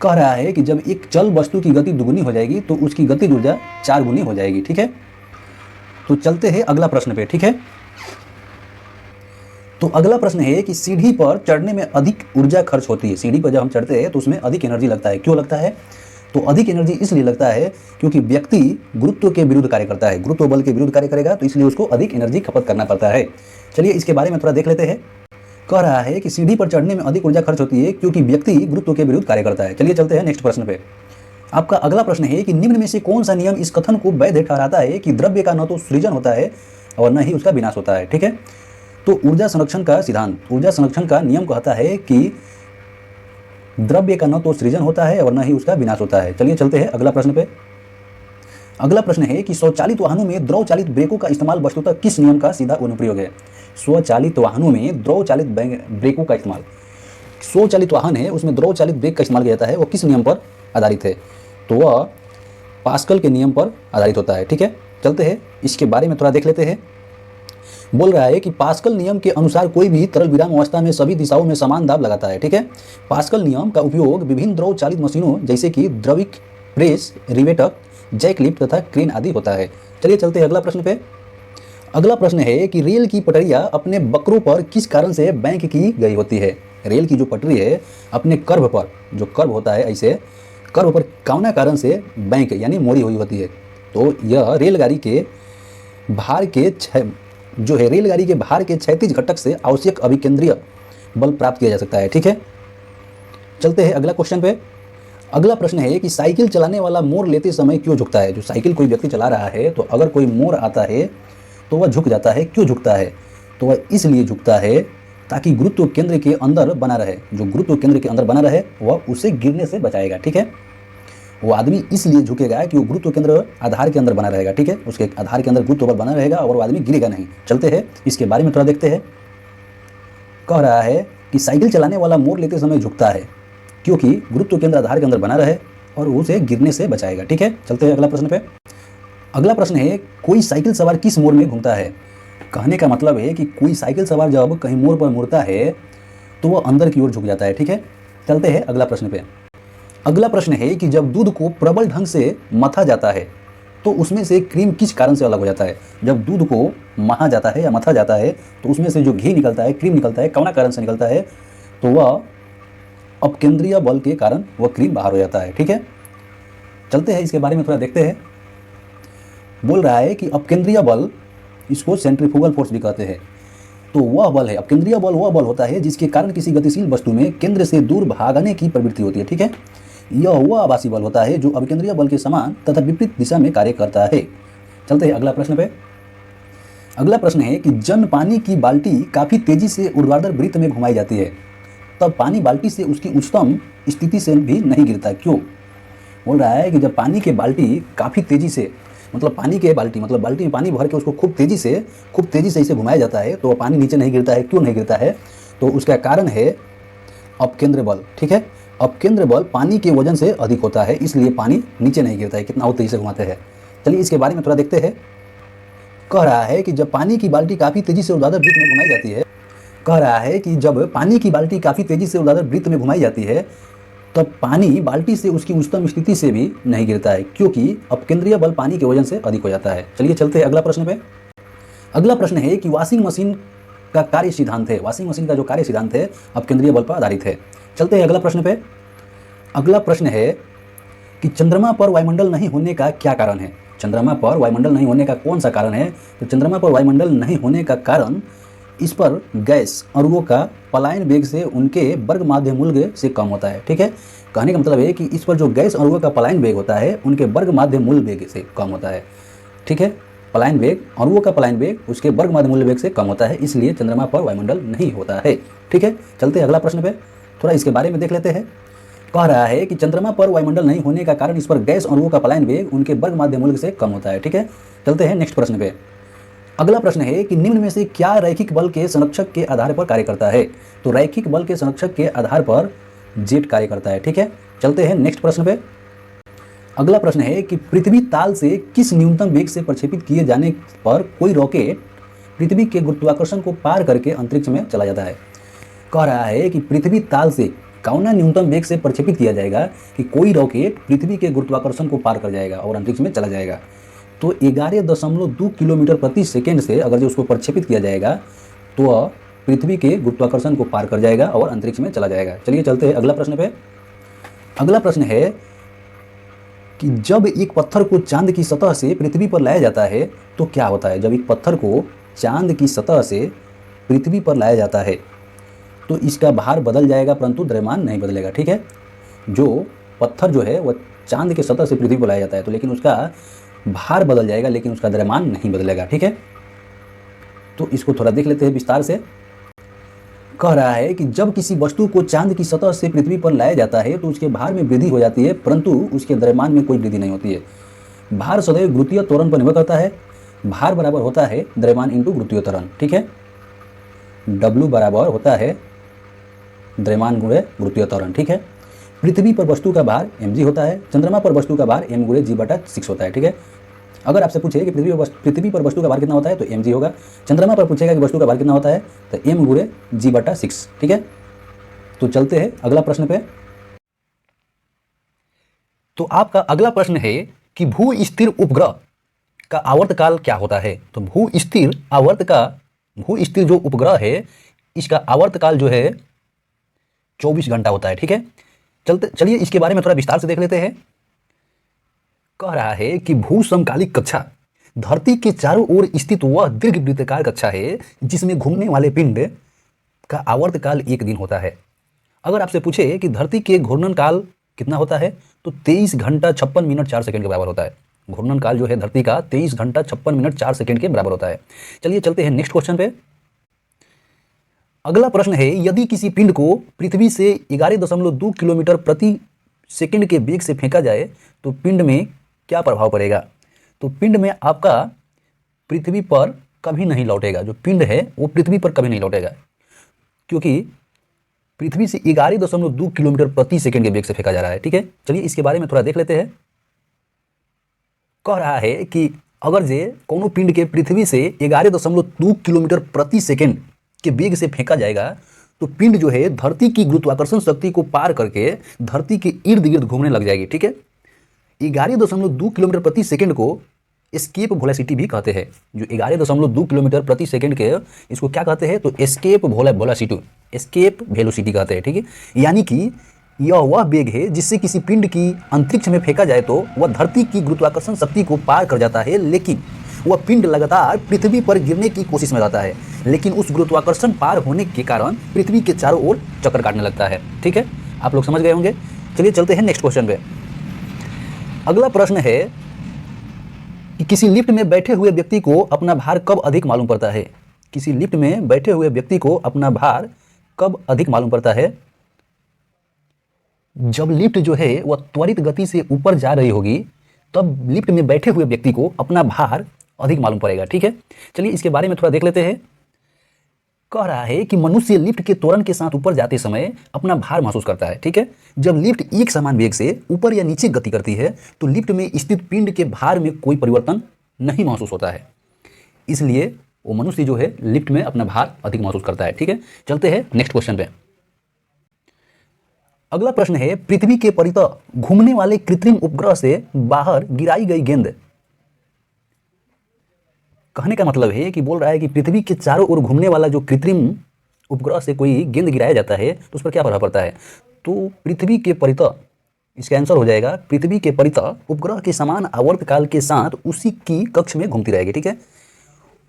कह रहा है कि जब एक चल वस्तु की गति दुगुनी हो जाएगी तो उसकी गतिज ऊर्जा 4 गुनी हो जाएगी, ठीक है। तो चलते हैं अगला प्रश्न पे, ठीक है। तो अगला प्रश्न है कि सीढ़ी पर चढ़ने में अधिक ऊर्जा खर्च होती है। सीढ़ी पर जब हम चढ़ते हैं तो उसमें अधिक एनर्जी लगता है। क्यों लगता है? तो अधिक एनर्जी इसलिए लगता है क्योंकि व्यक्ति गुरुत्व के विरुद्ध कार्य करता है, गुरुत्व बल के विरुद्ध कार्य करेगा, तो इसलिए उसको अधिक एनर्जी खपत करना पड़ता है। चलिए इसके बारे में थोड़ा देख लेते हैं। कह रहा है कि सीढ़ी पर चढ़ने में अधिक ऊर्जा खर्च होती है क्योंकि व्यक्ति गुरुत्व के विरुद्ध कार्य करता है। चलिए चलते हैं नेक्स्ट प्रश्न पे। आपका अगला प्रश्न है कि निम्न में से कौन सा नियम इस कथन को वैध ठहराता है कि द्रव्य का न तो सृजन होता है और न ही उसका विनाश होता है, ठीक है। तो ऊर्जा संरक्षण का सिद्धांत, ऊर्जा संरक्षण का नियम कहता है कि द्रव्य का न तो सृजन होता है और न ही उसका विनाश होता है। चलिए चलते हैं अगला प्रश्न पे। अगला प्रश्न है कि स्वचालित वाहनों में द्रव चालित ब्रेकों का इस्तेमाल वस्तुतः किस नियम का सीधा अनुप्रयोग है। स्वचालित वाहनों में द्रव चालित ब्रेकों का इस्तेमाल, स्वचालित वाहन है उसमें द्रव चालित ब्रेक का इस्तेमाल किया जाता है, वो किस नियम पर आधारित है। तो वह पास्कल के नियम पर आधारित होता है, ठीक है। चलते हैं इसके बारे में थोड़ा देख लेते हैं। बोल रहा है कि पास्कल नियम के अनुसार कोई भी तरल विराम अवस्था में सभी दिशाओं में समान दाब लगाता है, ठीक है। पास्कल नियम का उपयोग विभिन्न द्रव चालित मशीनों जैसे कि द्रविक प्रेस, रिवेटक, जैक लिफ्ट तथा क्रेन आदि होता है। चलिए चलते हैं अगला प्रश्न पे। अगला प्रश्न है कि रेल की पटरियां अपने वक्रों पर किस कारण से बैंक की गई होती है। रेल की जो पटरी है अपने कर्व पर, जो कर्व होता है ऐसे कर्व पर कौना कारण से बैंक यानी मोड़ी हुई होती है। तो यह रेलगाड़ी के भार के जो है रेलगाड़ी के भार के क्षैतिज घटक से आवश्यक अभिकेंद्रीय बल प्राप्त किया जा सकता है, ठीक है। चलते हैं अगला क्वेश्चन पे। अगला प्रश्न है कि साइकिल चलाने वाला मोड़ लेते समय क्यों झुकता है। जो साइकिल कोई व्यक्ति चला रहा है तो अगर कोई मोड़ आता है तो वह झुक जाता है। क्यों झुकता है? तो वह इसलिए झुकता है ताकि गुरुत्व केंद्र के अंदर बना रहे, जो गुरुत्व केंद्र के अंदर बना रहे वह उसे गिरने से बचाएगा, ठीक है। वो आदमी इसलिए झुकेगा कि वो गुरुत्व केंद्र आधार के अंदर बना रहेगा, ठीक है, उसके आधार के अंदर गुरुत्व बल बना रहेगा और वो आदमी गिरेगा नहीं। चलते हैं इसके बारे में थोड़ा देखते हैं। कह रहा है कि साइकिल चलाने वाला मोड़ लेते समय झुकता है क्योंकि गुरुत्व केंद्र आधार के अंदर बना रहे और उसे गिरने से बचाएगा, ठीक है। चलते हैं अगला प्रश्न पे। अगला प्रश्न है कोई साइकिल सवार किस मोड़ में घूमता है। कहने का मतलब है कि कोई साइकिल सवार जब कहीं मोड़ पर मुड़ता है तो वह अंदर की ओर झुक जाता है, ठीक है। चलते हैं अगला प्रश्न पे। अगला प्रश्न है कि जब दूध को प्रबल ढंग से मथा जाता है तो उसमें से क्रीम किस कारण से अलग हो जाता है। जब दूध को महा जाता है या मथा जाता है तो उसमें से जो घी निकलता है, क्रीम निकलता है, कौना कारण से निकलता है। तो वह अपकेंद्रीय बल के कारण वह क्रीम बाहर हो जाता है, ठीक है। चलते हैं इसके बारे में थोड़ा देखते हैं। बोल रहा है कि अपकेंद्रीय बल, इसको सेंट्रीफ्यूगल फोर्स भी कहते हैं। तो वह बल है, अपकेंद्रीय बल वह बल होता है जिसके कारण किसी गतिशील वस्तु में केंद्र से दूर भागने की प्रवृत्ति होती है, ठीक है। यह वह आभासी बल होता है जो अभिकेंद्रीय बल के समान तथा विपरीत दिशा में कार्य करता है। चलते हैं अगला प्रश्न पे। अगला प्रश्न है कि जन पानी की बाल्टी काफी तेजी से ऊर्ध्वाधर वृत्त में घुमाई जाती है, तब पानी बाल्टी से उसकी उच्चतम स्थिति से भी नहीं गिरता, क्यों। बोल रहा है कि जब पानी के बाल्टी काफ़ी तेज़ी से, मतलब पानी के बाल्टी मतलब बाल्टी में पानी भर के उसको खूब तेज़ी से इसे घुमाया जाता है तो पानी नीचे नहीं गिरता है। क्यों नहीं गिरता है? तो उसका कारण है अपकेंद्र बल, ठीक है। अपकेंद्र बल पानी के वजन से अधिक होता है, इसलिए पानी नीचे नहीं गिरता है, कितना वो तेज़ी से घुमाते हैं। चलिए इसके बारे में थोड़ा देखते हैं। कह रहा है कि जब पानी की बाल्टी काफ़ी तेज़ी से ऊर्ध्वाधर वृत्त में घुमाई जाती है, कह रहा है कि जब पानी की बाल्टी काफ़ी तेज़ी से ऊर्ध्वाधर वृत्त में घुमाई जाती है तब पानी बाल्टी से उसकी उच्चतम स्थिति से भी नहीं गिरता है, क्योंकि अपकेंद्रीय बल पानी के वजन से अधिक हो जाता है। चलिए चलते हैं अगला प्रश्न पे। अगला प्रश्न है कि वॉशिंग मशीन का कार्य सिद्धांत है, वॉशिंग मशीन का जो कार्य सिद्धांत है अपकेंद्रीय बल पर आधारित है। चलते हैं अगला प्रश्न पे। अगला प्रश्न है कि चंद्रमा पर वायुमंडल नहीं होने का क्या कारण है। चंद्रमा पर वायुमंडल नहीं होने का कौन सा कारण है? तो चंद्रमा पर वायुमंडल नहीं होने का कारण इस पर गैस अणुओं का पलायन वेग से उनके वर्ग माध्य मूल्य से कम होता है, ठीक है। कहने का मतलब है कि इस पर जो गैस अणुओं का पलायन वेग होता है उनके वर्ग माध्य मूल वेग से कम होता है, ठीक है। पलायन वेग, अणुओं का पलायन वेग उसके वर्ग माध्य मूल्य वेग से कम होता है, इसलिए चंद्रमा पर वायुमंडल नहीं होता है, ठीक है। चलते हैं अगला प्रश्न पे। थोड़ा इसके बारे में देख लेते हैं। कह रहा है कि चंद्रमा पर वायुमंडल नहीं होने का कारण इस पर गैस अणुओं का पलायन वेग उनके वर्ग माध्य मूल्य से कम होता है। ठीक है, चलते हैं नेक्स्ट प्रश्न पे। अगला प्रश्न है कि निम्न में से क्या रैखिक बल के संरक्षक के आधार पर कार्य करता है? तो रैखिक बल के संरक्षक के आधार पर जेट कार्य करता है। ठीक है, चलते हैं नेक्स्ट प्रश्न पे। अगला प्रश्न है कि पृथ्वी ताल से किस न्यूनतम वेग से प्रक्षेपित किए जाने पर कोई रॉकेट पृथ्वी के गुरुत्वाकर्षण को पार करके अंतरिक्ष में चला जाता है? कह रहा है कि पृथ्वी ताल से कौना न्यूनतम वेग से प्रक्षेपित किया जाएगा कि कोई रॉकेट पृथ्वी के गुरुत्वाकर्षण को पार कर जाएगा और अंतरिक्ष में चला जाएगा। तो 11.2 किलोमीटर प्रति सेकेंड से अगर जो उसको प्रक्षेपित किया जाएगा तो वह पृथ्वी के गुरुत्वाकर्षण को पार कर जाएगा और अंतरिक्ष में चला जाएगा। चलिए चलते हैं अगला प्रश्न पे। अगला प्रश्न है कि जब एक पत्थर को चांद की सतह से पृथ्वी पर लाया जाता है तो क्या होता है? जब एक पत्थर को चांद की सतह से पृथ्वी पर लाया जाता है तो इसका भार बदल जाएगा परंतु द्रव्यमान नहीं बदलेगा। ठीक है, जो पत्थर जो है वह चांद के सतह से पृथ्वी पर लाया जाता है तो लेकिन उसका भार बदल जाएगा लेकिन उसका द्रव्यमान नहीं बदलेगा। ठीक है, तो इसको थोड़ा देख लेते हैं विस्तार से। कह रहा है कि जब किसी वस्तु को चांद की सतह से पृथ्वी पर लाया जाता है तो उसके भार में वृद्धि हो जाती है परंतु उसके द्रव्यमान में कोई वृद्धि नहीं होती है। भार सदैव गुरुत्वीय त्वरण पर निर्भर करता है। भार बराबर होता है द्रव्यमान इंटू गुरुत्वीय त्वरण। ठीक है, W बराबर होता है द्रव्यमान गुणे गुरुत्वीय त्वरण। ठीक है, पृथ्वी पर वस्तु का भार mg होता है, चंद्रमा पर वस्तु का भार m गुणे g/6 होता है। ठीक है, अगर आपसे पूछे कि पृथ्वी पर वस्तु का भार कितना होता है तो mg होगा। चंद्रमा पर पूछेगा कि वस्तु का भार कितना होता है तो m गुणे g/6। ठीक है, तो चलते हैं अगला प्रश्न पे। तो आपका अगला प्रश्न है कि भू स्थिर उपग्रह का आवर्तकाल क्या होता है? तो भू स्थिर जो उपग्रह है इसका आवर्तकाल जो है 24 घंटा होता है। ठीक है, चलिए इसके बारे में थोड़ा विस्तार से देख लेते हैं। कह रहा है कि भू समकालिक कक्षा धरती के चारों ओर स्थित वह दीर्घ वृत्ताकार कक्षा है जिसमें घूमने वाले पिंड का आवर्तकाल 1 दिन होता है। अगर आपसे पूछे कि धरती के घूर्णन काल कितना होता है तो 23 घंटा 56 मिनट 4 सेकंड के बराबर होता है। घूर्णन काल जो है धरती का 23 घंटा 56 मिनट 4 सेकंड के बराबर होता है। चलिए चलते हैं नेक्स्ट क्वेश्चन पे। अगला प्रश्न है यदि किसी पिंड को पृथ्वी से 11.2 किलोमीटर प्रति सेकंड के वेग से फेंका जाए तो पिंड में क्या प्रभाव पड़ेगा? तो पिंड में आपका पृथ्वी पर कभी नहीं लौटेगा। जो पिंड है वो पृथ्वी पर कभी नहीं लौटेगा क्योंकि पृथ्वी से 11.2 किलोमीटर प्रति सेकंड के वेग से फेंका जा रहा है। ठीक है, चलिए इसके बारे में थोड़ा देख लेते हैं। कह रहा है कि अगर जे कोनो पिंड के पृथ्वी से 11.2 किलोमीटर प्रति सेकंड के वेग से फेंका जाएगा तो पिंड जो है धरती की गुरुत्वाकर्षण शक्ति को पार करके धरती के इर्द गिर्द घूमने लग जाएगी। ठीक है, 11.2 किलोमीटर प्रति सेकंड को एस्केप वेलोसिटी भी कहते हैं। जो 11.2 किलोमीटर प्रति सेकंड के इसको क्या कहते हैं तो एस्केप वेलोसिटी कहते हैं। ठीक है, यानी कि यह वह वेग है जिससे किसी पिंड की अंतरिक्ष में फेंका जाए तो वह धरती की गुरुत्वाकर्षण शक्ति को पार कर जाता है लेकिन वह पिंड लगातार पृथ्वी पर गिरने की कोशिश में रहता है लेकिन उस गुरुत्वाकर्षण पार होने के कारण पृथ्वी के चारों ओर चक्कर काटने लगता है। ठीक है, आप लोग समझ गए होंगे। चलिए चलते हैं नेक्स्ट क्वेश्चन पे। अगला प्रश्न है कि किसी लिफ्ट में बैठे हुए व्यक्ति को अपना भार कब अधिक मालूम पड़ता है? किसी लिफ्ट में बैठे हुए व्यक्ति को अपना भार कब अधिक मालूम पड़ता है? जब लिफ्ट जो है वह त्वरित गति से ऊपर जा रही होगी तब लिफ्ट में बैठे हुए व्यक्ति को अपना भार अधिक मालूम पड़ेगा। ठीक है, चलिए इसके बारे में थोड़ा देख लेते हैं। कह रहा है कि मनुष्य लिफ्ट के त्वरण के साथ ऊपर जाते समय अपना भार महसूस करता है। ठीक है, जब लिफ्ट एक समान वेग से ऊपर या नीचे गति करती है तो लिफ्ट में स्थित पिंड के भार में कोई परिवर्तन नहीं महसूस होता है, इसलिए वो मनुष्य जो है लिफ्ट में अपना भार अधिक महसूस करता है। ठीक है, चलते हैं नेक्स्ट क्वेश्चन पे। अगला प्रश्न है पृथ्वी के परितः घूमने वाले कृत्रिम उपग्रह से बाहर गिराई गई गेंद। कहने का मतलब है कि बोल रहा है कि पृथ्वी के चारों ओर घूमने वाला जो कृत्रिम उपग्रह से कोई गेंद गिराया जाता है तो उस पर क्या प्रभाव पड़ता है? तो पृथ्वी के परितः, इसका आंसर हो जाएगा पृथ्वी के परितः उपग्रह के समान आवर्तकाल के साथ उसी की कक्ष में घूमती रहेगी। ठीक है,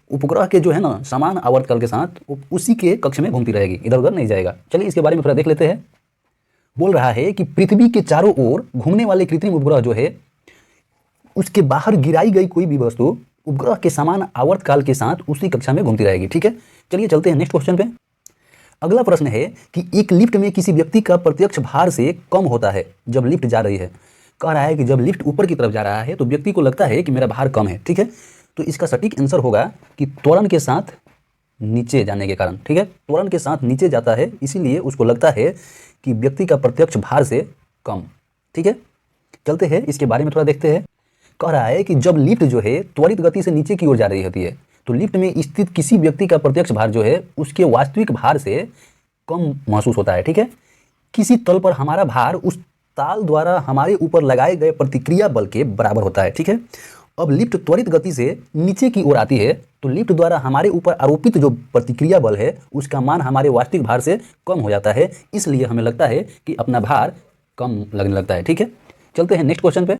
उपग्रह के जो है ना समान आवर्तकाल के साथ उसी के कक्ष में घूमती रहेगी, इधर उधर नहीं जाएगा। चलिए इसके बारे में थोड़ा देख लेते हैं। बोल रहा है कि पृथ्वी के चारों ओर घूमने वाले कृत्रिम उपग्रह जो है उसके बाहर गिराई गई कोई भी वस्तु उपग्रह के समान आवर्तकाल के साथ उसी कक्षा में घूमती रहेगी। ठीक है, चलिए चलते हैं नेक्स्ट क्वेश्चन पे। अगला प्रश्न है कि एक लिफ्ट में किसी व्यक्ति का प्रत्यक्ष भार से कम होता है जब लिफ्ट जा रही है। कह रहा है कि जब लिफ्ट ऊपर की तरफ जा रहा है तो व्यक्ति को लगता है कि मेरा भार कम है, ठीक है। तो इसका सटीक आंसर होगा कि त्वरण के साथ नीचे जाने के कारण, ठीक है, त्वरण के साथ नीचे जाता है इसीलिए उसको लगता है कि व्यक्ति का प्रत्यक्ष भार से कम, ठीक है। चलते हैं इसके बारे में थोड़ा देखते हैं। कह रहा है कि जब लिफ्ट जो है त्वरित गति से नीचे की ओर जा रही होती है तो लिफ्ट में स्थित किसी व्यक्ति का प्रत्यक्ष भार जो है उसके वास्तविक भार से कम महसूस होता है, ठीक है। किसी तल पर हमारा भार उस ताल द्वारा हमारे ऊपर लगाए गए प्रतिक्रिया बल के बराबर होता है, ठीक है। अब लिफ्ट त्वरित गति से नीचे की ओर आती है तो लिफ्ट द्वारा हमारे ऊपर आरोपित जो प्रतिक्रिया बल है उसका मान हमारे वास्तविक भार से कम हो जाता है, इसलिए हमें लगता है कि अपना भार कम लगने लगता है, ठीक है। चलते हैं नेक्स्ट क्वेश्चन पे।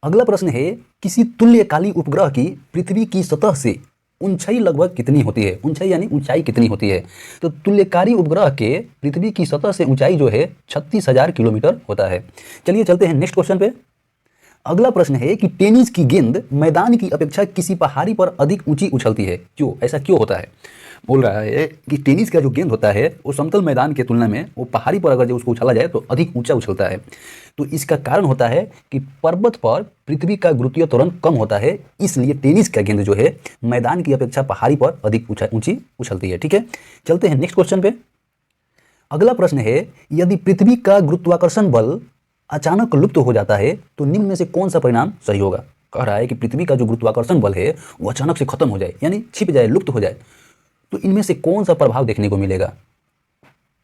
अगला प्रश्न है किसी तुल्यकाली उपग्रह की पृथ्वी की सतह से ऊंचाई लगभग कितनी होती है। ऊंचाई यानी ऊंचाई कितनी होती है। तो तुल्यकारी उपग्रह के पृथ्वी की सतह से ऊंचाई जो है 36,000 किलोमीटर होता है। चलिए चलते हैं नेक्स्ट क्वेश्चन पे। अगला प्रश्न है कि टेनिस की गेंद मैदान की अपेक्षा किसी पहाड़ी पर अधिक ऊंची उछलती है, क्यों, ऐसा क्यों होता है। बोल रहा है कि टेनिस का जो गेंद होता है वो समतल मैदान के तुलना में वो पहाड़ी पर अगर जो उसको उछाला जाए तो अधिक ऊंचा उछलता है। तो इसका कारण होता है कि पर्वत पर पृथ्वी का गुरुत्वीय त्वरण कम होता है, इसलिए टेनिस का गेंद जो है मैदान की अपेक्षा पहाड़ी पर अधिक ऊंची उछलती है, ठीक है। चलते हैं नेक्स्ट क्वेश्चन पे। अगला प्रश्न है यदि पृथ्वी का गुरुत्वाकर्षण बल अचानक लुप्त हो जाता है तो निम्न में से कौन सा परिणाम सही होगा। कह रहा है कि पृथ्वी का जो गुरुत्वाकर्षण बल है वो अचानक से खत्म हो जाए यानी छिप जाए, लुप्त हो जाए, तो इनमें से कौन सा प्रभाव देखने को मिलेगा।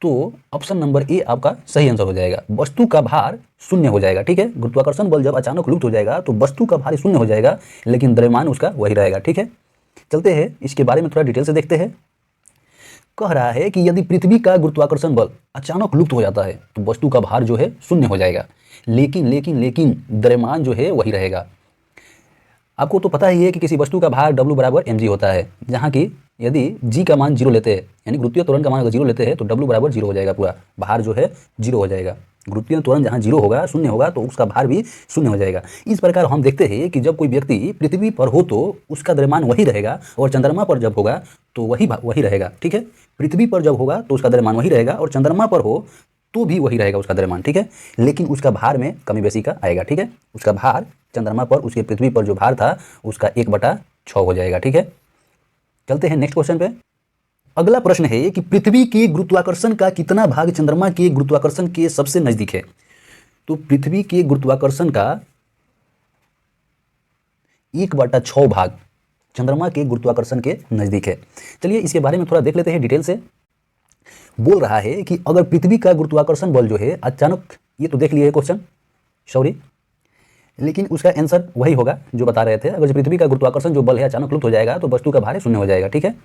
तो ऑप्शन नंबर ए आपका सही आंसर हो जाएगा। वस्तु का भार शून्य हो जाएगा, ठीक है। गुरुत्वाकर्षण बल जब अचानक लुप्त हो जाएगा तो वस्तु का भार शून्य हो जाएगा लेकिन द्रव्यमान उसका वही रहेगा, ठीक है। चलते हैं इसके बारे में थोड़ा डिटेल से देखते हैं। कह रहा है कि यदि पृथ्वी का गुरुत्वाकर्षण बल अचानक लुप्त हो जाता है तो वस्तु का भार जो है शून्य हो जाएगा लेकिन द्रव्यमान जो है वही रहेगा। आपको तो पता ही है कि किसी वस्तु का भार W बराबर mg होता है, जहाँ की यदि g का मान 0 लेते हैं यानी गुरुत्वीय त्वरण का मान अगर 0 लेते हैं तो W बराबर 0 हो जाएगा, पूरा भार जो है 0 हो जाएगा। गुरुत्वीय त्वरण जहाँ 0 होगा, शून्य होगा, तो उसका भार भी शून्य हो जाएगा। इस प्रकार हम देखते हैं कि जब कोई व्यक्ति पृथ्वी पर हो तो उसका द्रव्यमान वही रहेगा और चंद्रमा पर जब होगा तो वही रहेगा, ठीक है। पृथ्वी पर जब होगा तो उसका द्रव्यमान वही रहेगा और चंद्रमा पर हो तो भी वही रहेगा उसका द्रव्यमान, ठीक है। लेकिन उसका भार में कमी बेसी का आएगा, ठीक है। उसका भार चंद्रमा पर उसके पृथ्वी पर जो भार था उसका 1/6 हो जाएगा, ठीक है। चलते हैं नेक्स्ट क्वेश्चन पे। अगला प्रश्न है कि पृथ्वी के गुरुत्वाकर्षण का कितना भाग चंद्रमा के गुरुत्वाकर्षण के सबसे नजदीक है। तो पृथ्वी के गुरुत्वाकर्षण का 1/6 भाग चंद्रमा के गुरुत्वाकर्षण के नजदीक है। चलिए इसके बारे में थोड़ा देख लेते हैं डिटेल से। बोल रहा है कि अगर पृथ्वी का गुरुत्वाकर्षण बल जो है अचानक, ये तो देख लिए क्वेश्चन, सॉरी, लेकिन उसका आंसर वही होगा जो बता रहे थे। अगर पृथ्वी का गुरुत्वाकर्षण जो बल है अचानक लुप्त हो जाएगा तो वस्तु का भार शून्य हो जाएगा, ठीक है।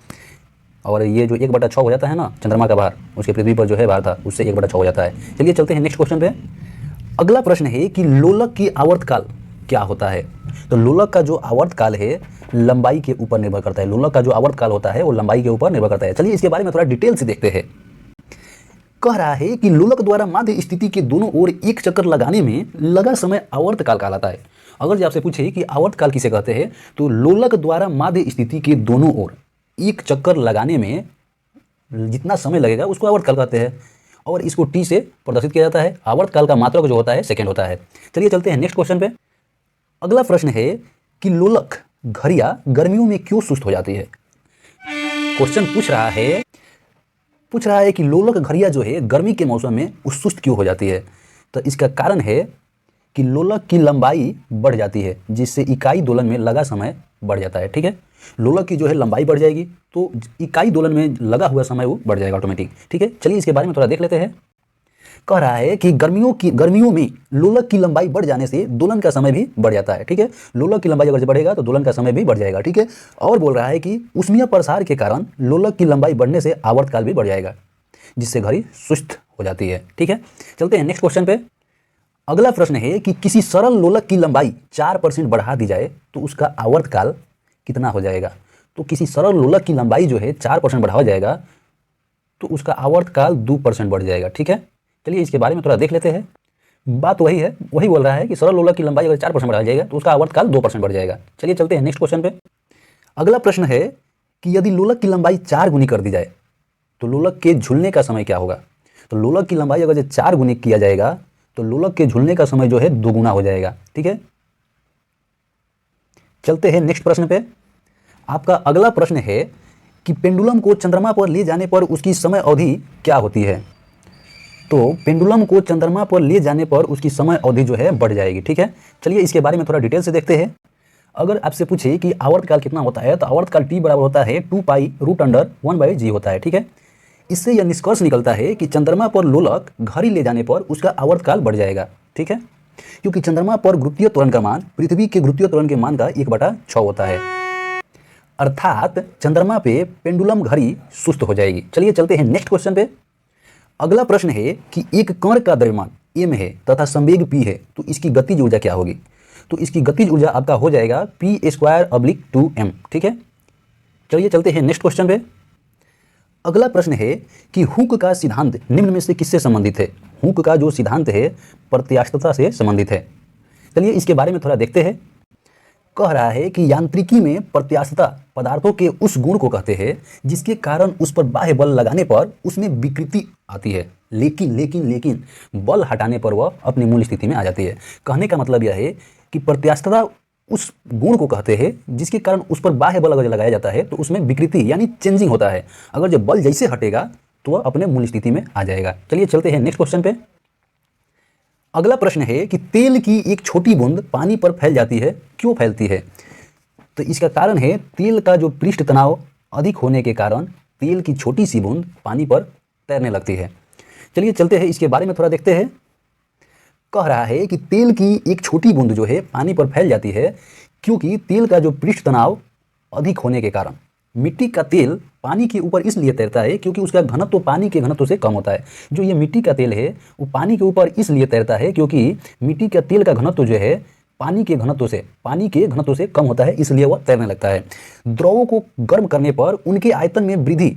और ये जो 1/6 हो जाता है ना चंद्रमा का भार, उसके पृथ्वी पर जो है भार था उससे 1/6 हो जाता है। चलिए चलते हैं नेक्स्ट क्वेश्चन पे। अगला प्रश्न है कि लोलक की आवर्तकाल क्या होता है। तो लोलक का जो आवर्तकाल है लंबाई के ऊपर निर्भर करता है। लोलक का जो आवर्तकाल होता है वो लंबाई के ऊपर निर्भर करता है। चलिए इसके बारे में थोड़ा डिटेल से देखते हैं। कह रहा है कि लोलक द्वारा माध्य स्थिति के दोनों ओर एक चक्कर लगाने में लगा समय आवर्तकाल कहलाता है। अगर जो आपसे पूछे कि आवर्तकाल किसे कहते हैं तो लोलक द्वारा माध्य स्थिति के दोनों ओर एक चक्कर लगाने में जितना समय लगेगा उसको आवर्तकाल कहते हैं और इसको टी से प्रदर्शित किया जाता है। आवर्तकाल का मात्रक जो होता है सेकेंड होता है। चलिए चलते हैं नेक्स्ट क्वेश्चन पे। अगला प्रश्न है कि लोलक घड़ियां गर्मियों में क्यों सुस्त हो जाती है। क्वेश्चन पूछ रहा है कि लोलक घड़ियां जो है गर्मी के मौसम में सुस्त क्यों हो जाती है। तो इसका कारण है कि लोलक की लंबाई बढ़ जाती है जिससे इकाई दोलन में लगा समय बढ़ जाता है, ठीक है। लोलक की जो है लंबाई बढ़ जाएगी तो इकाई दोलन में लगा हुआ समय वो बढ़ जाएगा ऑटोमेटिक, ठीक है। चलिए इसके बारे में थोड़ा देख लेते हैं। कह रहा है कि गर्मियों में लोलक की लंबाई बढ़ जाने से दोलन का समय भी बढ़ जाता है, ठीक है। लोलक की लंबाई अगर बढ़ेगा तो दोलन का समय भी बढ़ जाएगा, ठीक है। और बोल रहा है कि ऊष्मीय प्रसार के कारण लोलक की लंबाई बढ़ने से आवर्तकाल भी बढ़ जाएगा जिससे घड़ी सुस्त हो जाती है, ठीक है। चलते हैं नेक्स्ट क्वेश्चन पे। अगला प्रश्न है कि किसी सरल लोलक की लंबाई 4% बढ़ा दी जाए तो उसका आवर्तकाल कितना हो जाएगा। तो किसी सरल लोलक की लंबाई जो है 4% बढ़ाया जाएगा तो उसका आवर्तकाल 2% बढ़ जाएगा, ठीक है। चलिए इसके बारे में थोड़ा देख लेते हैं। बात वही है, वही बोल रहा है कि सरल लोलक की लंबाई अगर 4% बढ़ाया जाएगा तो उसका आवर्तकाल 2% बढ़ जाएगा। चलिए चलते हैं नेक्स्ट क्वेश्चन पे। अगला प्रश्न है कि यदि लोलक की लंबाई 4 गुनी कर दी जाए तो लोलक के झूलने का समय क्या होगा? तो लोलक की लंबाई अगर 4 गुने किया जाएगा तो लोलक के झूलने का समय जो है 2 गुना हो जाएगा। ठीक है, चलते हैं नेक्स्ट प्रश्न पे। आपका अगला प्रश्न है कि पेंडुलम को चंद्रमा पर ले जाने पर उसकी समय अवधि क्या होती है? तो पेंडुलम को चंद्रमा पर ले जाने पर उसकी समय अवधि जो है बढ़ जाएगी। ठीक है, चलिए इसके बारे में थोड़ा डिटेल से देखते हैं। अगर आपसे पूछे कि आवर्तकाल कितना होता है तो आवर्तकाल टी बराबर होता है 2π√1/g होता है। ठीक है, इससे यह निष्कर्ष निकलता है कि चंद्रमा पर लोलक घड़ी ले जाने पर उसका आवर्तकाल बढ़ जाएगा। ठीक है, क्योंकि चंद्रमा पर गुरुत्वीय त्वरण का मान पृथ्वी के गुरुत्वीय त्वरण के मान का 1/6 होता है, अर्थात चंद्रमा पे पेंडुलम घड़ी सुस्त हो जाएगी। चलिए चलते हैं नेक्स्ट क्वेश्चन पे। अगला प्रश्न है कि एक कण का द्रव्यमान m है तथा संवेग p है, तो इसकी गतिज ऊर्जा क्या होगी? तो इसकी गतिज ऊर्जा आपका हो जाएगा p²/2m। ठीक है, चलिए चलते हैं नेक्स्ट क्वेश्चन पे। अगला प्रश्न है कि हुक का सिद्धांत निम्न में से किससे संबंधित है? हुक का जो सिद्धांत है प्रत्यास्थता से संबंधित है। चलिए इसके बारे में थोड़ा देखते हैं। कह रहा है कि यांत्रिकी में प्रत्यास्थता पदार्थों के उस गुण को कहते हैं जिसके कारण उस पर बाह्य बल लगाने पर उसमें विकृति आती है, लेकिन बल हटाने पर वह अपनी मूल स्थिति में आ जाती है। कहने का मतलब यह है कि प्रत्यास्थता उस गुण को कहते हैं जिसके कारण उस पर बाह्य बल अगर लगाया जाता है तो उसमें विकृति यानी चेंजिंग होता है। अगर जब बल जैसे हटेगा तो वह अपने मूल स्थिति में आ जाएगा। चलिए चलते हैं नेक्स्ट क्वेश्चन पे। अगला प्रश्न है कि तेल की एक छोटी बूंद पानी पर फैल जाती है, क्यों फैलती है? तो इसका कारण है तेल का जो पृष्ठ तनाव अधिक होने के कारण तेल की छोटी सी बूंद पानी पर तैरने लगती है। चलिए चलते हैं इसके बारे में थोड़ा देखते हैं। कह रहा है कि तेल की एक छोटी बूंद जो है पानी पर फैल जाती है क्योंकि तेल का जो पृष्ठ तनाव अधिक होने के कारण। मिट्टी का तेल पानी के ऊपर इसलिए तैरता है क्योंकि उसका घनत्व पानी के घनत्व से कम होता है। जो ये मिट्टी का तेल है वो पानी के ऊपर इसलिए तैरता है क्योंकि मिट्टी का तेल का घनत्व जो है पानी के घनत्व से कम होता है, इसलिए वह तैरने लगता है। द्रवों को गर्म करने पर उनके आयतन में वृद्धि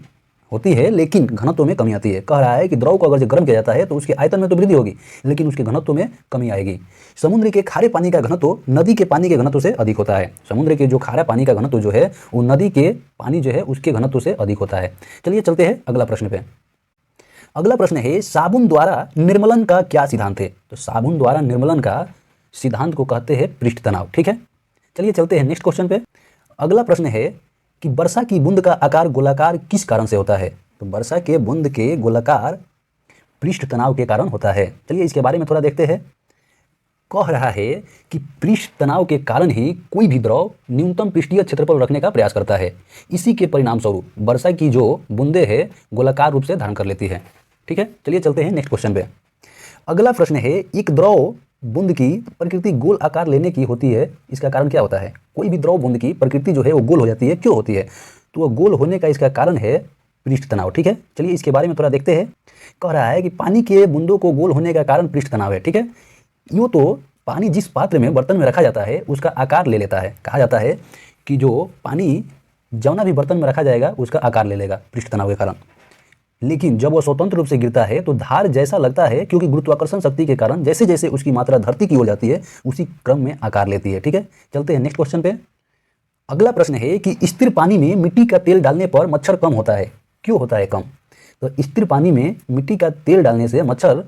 होती है लेकिन घनत्व में कमी आती है। कह रहा है कि द्रव को अगर गर्म किया जाता है तो उसके आयतन में तो वृद्धि होगी लेकिन उसके घनत्व में कमी आएगी। समुद्र के खारे पानी का घनत्व नदी के पानी के घनत्व से अधिक होता है। समुद्र के जो खारा पानी का घनत्व जो है वो नदी के पानी जो है उसके घनत्व से अधिक होता है। चलिए चलते हैं अगला प्रश्न पे। अगला प्रश्न है साबुन द्वारा निर्मलन का क्या सिद्धांत है? तो साबुन द्वारा निर्मलन का सिद्धांत को कहते हैं पृष्ठ तनाव। ठीक है, चलिए चलते हैं नेक्स्ट क्वेश्चन पे। अगला प्रश्न है कि वर्षा की बूंद का आकार गोलाकार किस कारण से होता है? तो वर्षा के बूंद के गोलाकार पृष्ठ तनाव के कारण होता है। चलिए इसके बारे में थोड़ा देखते हैं। कह रहा है कि पृष्ठ तनाव के कारण ही कोई भी द्रव न्यूनतम पृष्ठीय क्षेत्रफल रखने का प्रयास करता है। इसी के परिणाम स्वरूप वर्षा की जो बूंदे है गोलाकार रूप से धारण कर लेती है। ठीक है, चलिए चलते हैं नेक्स्ट क्वेश्चन पे। अगला प्रश्न है एक द्रव बूंद की प्रकृति गोल आकार लेने की होती है, इसका कारण क्या होता है? कोई भी द्रव बूंद की प्रकृति जो है वो गोल हो जाती है, क्यों होती है? तो वह गोल होने का इसका कारण है पृष्ठ तनाव। ठीक है, चलिए इसके बारे में थोड़ा देखते हैं। कह रहा है कि पानी के बूंदों को गोल होने का कारण पृष्ठ तनाव है। ठीक है, यूँ तो पानी जिस पात्र में बर्तन में रखा जाता है उसका आकार ले लेता है। कहा जाता है कि जो पानी जौना भी बर्तन में रखा जाएगा उसका आकार ले लेगा पृष्ठ तनाव के कारण, लेकिन जब वह स्वतंत्र रूप से गिरता है तो धार जैसा लगता है क्योंकि गुरुत्वाकर्षण शक्ति के कारण जैसे जैसे उसकी मात्रा धरती की ओर जाती है उसी क्रम में आकार लेती है। ठीक है, चलते हैं नेक्स्ट क्वेश्चन पे। अगला प्रश्न है कि स्थिर पानी में मिट्टी का तेल डालने पर मच्छर कम होता है, क्यों होता है कम? तो स्थिर पानी में मिट्टी का तेल डालने से मच्छर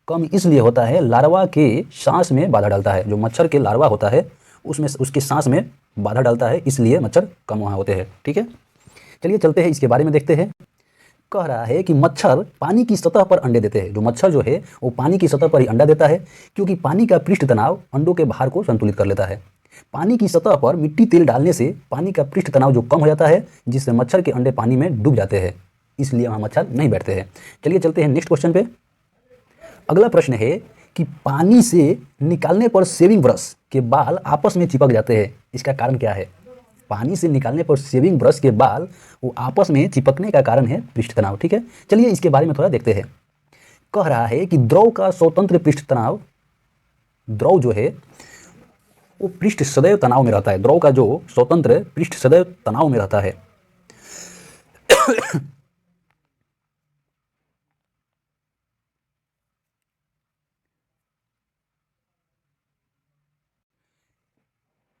कम इसलिए होता है लार्वा के सांस में बाधा डालता है। जो मच्छर के लार्वा होता है उसमें उसके सांस में बाधा डालता है, इसलिए मच्छर कम वहाँ होते हैं। ठीक है, चलिए चलते हैं इसके बारे में देखते हैं। कह रहा है कि मच्छर पानी की सतह पर अंडे देते हैं। जो मच्छर जो है वो पानी की सतह पर ही अंडा देता है क्योंकि पानी का पृष्ठ तनाव अंडों के भार को संतुलित कर लेता है। पानी की सतह पर मिट्टी तेल डालने से पानी का पृष्ठ तनाव जो कम हो जाता है जिससे मच्छर के अंडे पानी में डूब जाते हैं, इसलिए वहाँ मच्छर नहीं बैठते हैं। चलिए चलते हैं नेक्स्ट क्वेश्चन पे। अगला प्रश्न है कि पानी से निकालने पर शेविंग ब्रश के बाल आपस में चिपक जाते हैं, इसका कारण क्या है? पानी से निकालने पर शेविंग ब्रश के बाल वो आपस में चिपकने का कारण है पृष्ठ तनाव। ठीक है, चलिए इसके बारे में थोड़ा देखते हैं। कह रहा है कि द्रव का स्वतंत्र पृष्ठ तनाव, द्रव जो है वो पृष्ठ सदैव तनाव में रहता है। द्रव का जो स्वतंत्र पृष्ठ सदैव तनाव में रहता है।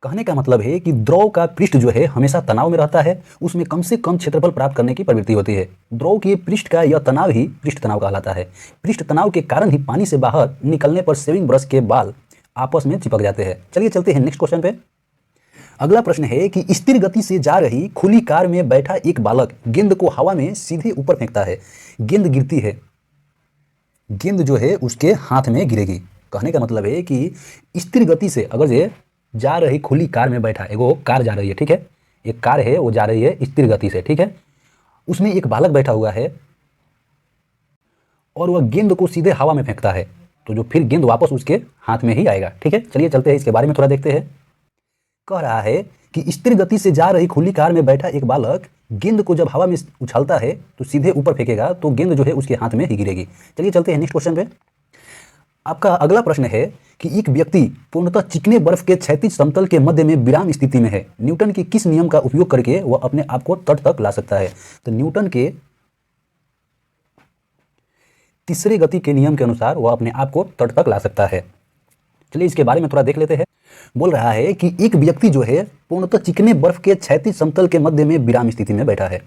कहने का मतलब है कि द्रव का पृष्ठ जो है हमेशा तनाव में रहता है, उसमें कम से कम क्षेत्रफल प्राप्त करने की प्रवृत्ति होती है। द्रव के पृष्ठ का यह तनाव ही पृष्ठ तनाव कहलाता है। पृष्ठ तनाव के कारण ही पानी से बाहर निकलने पर शेविंग ब्रश के बाल आपस में चिपक जाते हैं। चलिए चलते हैं नेक्स्ट क्वेश्चन पे। अगला प्रश्न है कि स्थिर गति से जा रही खुली कार में बैठा एक बालक गेंद को हवा में सीधे ऊपर फेंकता है। गेंद गिरती है, गेंद जो है उसके हाथ में गिरेगी। कहने का मतलब है कि स्थिर गति से अगर ये जा रही खुली कार में बैठा, एगो कार जा रही है, ठीक है, एक कार है वो जा रही है स्थिर गति से, ठीक है, उसमें एक बालक बैठा हुआ है और वह गेंद को सीधे हवा में फेंकता है, तो जो फिर गेंद वापस उसके हाथ में ही आएगा। ठीक है, चलिए चलते हैं इसके बारे में थोड़ा देखते हैं। कह रहा है कि स्थिर गति से जा रही खुली कार में बैठा एक बालक गेंद को जब हवा में उछालता है तो सीधे ऊपर फेंकेगा, तो गेंद जो है उसके हाथ में ही गिरेगी। चलिए चलते हैं नेक्स्ट क्वेश्चन पे। आपका अगला प्रश्न है कि एक व्यक्ति पूर्णतः चिकने बर्फ के क्षैतिज समतल के मध्य में विराम स्थिति में है। न्यूटन के किस नियम का उपयोग करके वह अपने आप को तट तक ला सकता है? तो न्यूटन के तीसरे गति के नियम के अनुसार वह अपने आप को तट तक ला सकता है। चलिए इसके बारे में थोड़ा देख लेते हैं। बोल रहा है कि एक व्यक्ति जो है पूर्णतः चिकने बर्फ के क्षैतिज समतल के मध्य में विराम स्थिति में बैठा है।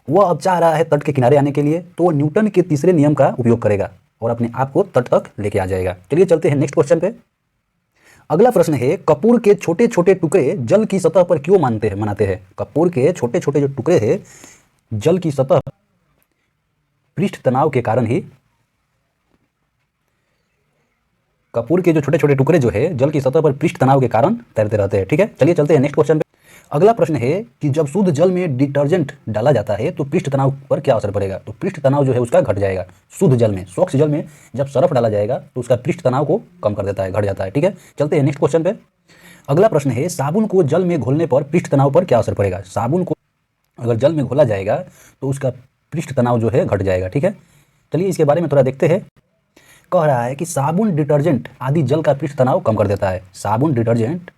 वह अब चाह रहा है तट के किनारे आने के लिए, तो वह न्यूटन के तीसरे नियम का उपयोग करेगा और अपने आप को तट तक लेके आ जाएगा। चलिए चलते हैं नेक्स्ट क्वेश्चन पे। अगला प्रश्न है, कपूर के छोटे छोटे टुकड़े जल की सतह पर क्यों मनाते हैं? कपूर के छोटे छोटे जो टुकड़े हैं जल की सतह पृष्ठ तनाव के कारण ही, कपूर के जो छोटे छोटे टुकड़े जो है जल की सतह पर पृष्ठ तनाव के कारण तैरते रहते हैं। ठीक है, चलिए चलते हैं नेक्स्ट क्वेश्चन पे। अगला प्रश्न है कि जब शुद्ध जल में डिटर्जेंट डाला जाता है तो पृष्ठ तनाव पर क्या असर पड़ेगा? तो पृष्ठ तनाव जो है उसका घट जाएगा। शुद्ध जल में, स्वच्छ जल में जब सर्फ डाला जाएगा तो उसका पृष्ठ तनाव को कम कर देता है, घट जाता है। ठीक है, चलते हैं नेक्स्ट क्वेश्चन पे। अगला प्रश्न है, साबुन को जल में घोलने पर पृष्ठ तनाव पर क्या असर पड़ेगा? साबुन को अगर जल में घोला जाएगा तो उसका पृष्ठ तनाव जो है घट जाएगा। ठीक है, चलिए इसके बारे में थोड़ा देखते हैं। कह रहा है कि साबुन, डिटर्जेंट आदि जल का पृष्ठ तनाव कम कर देता है। साबुन, डिटर्जेंट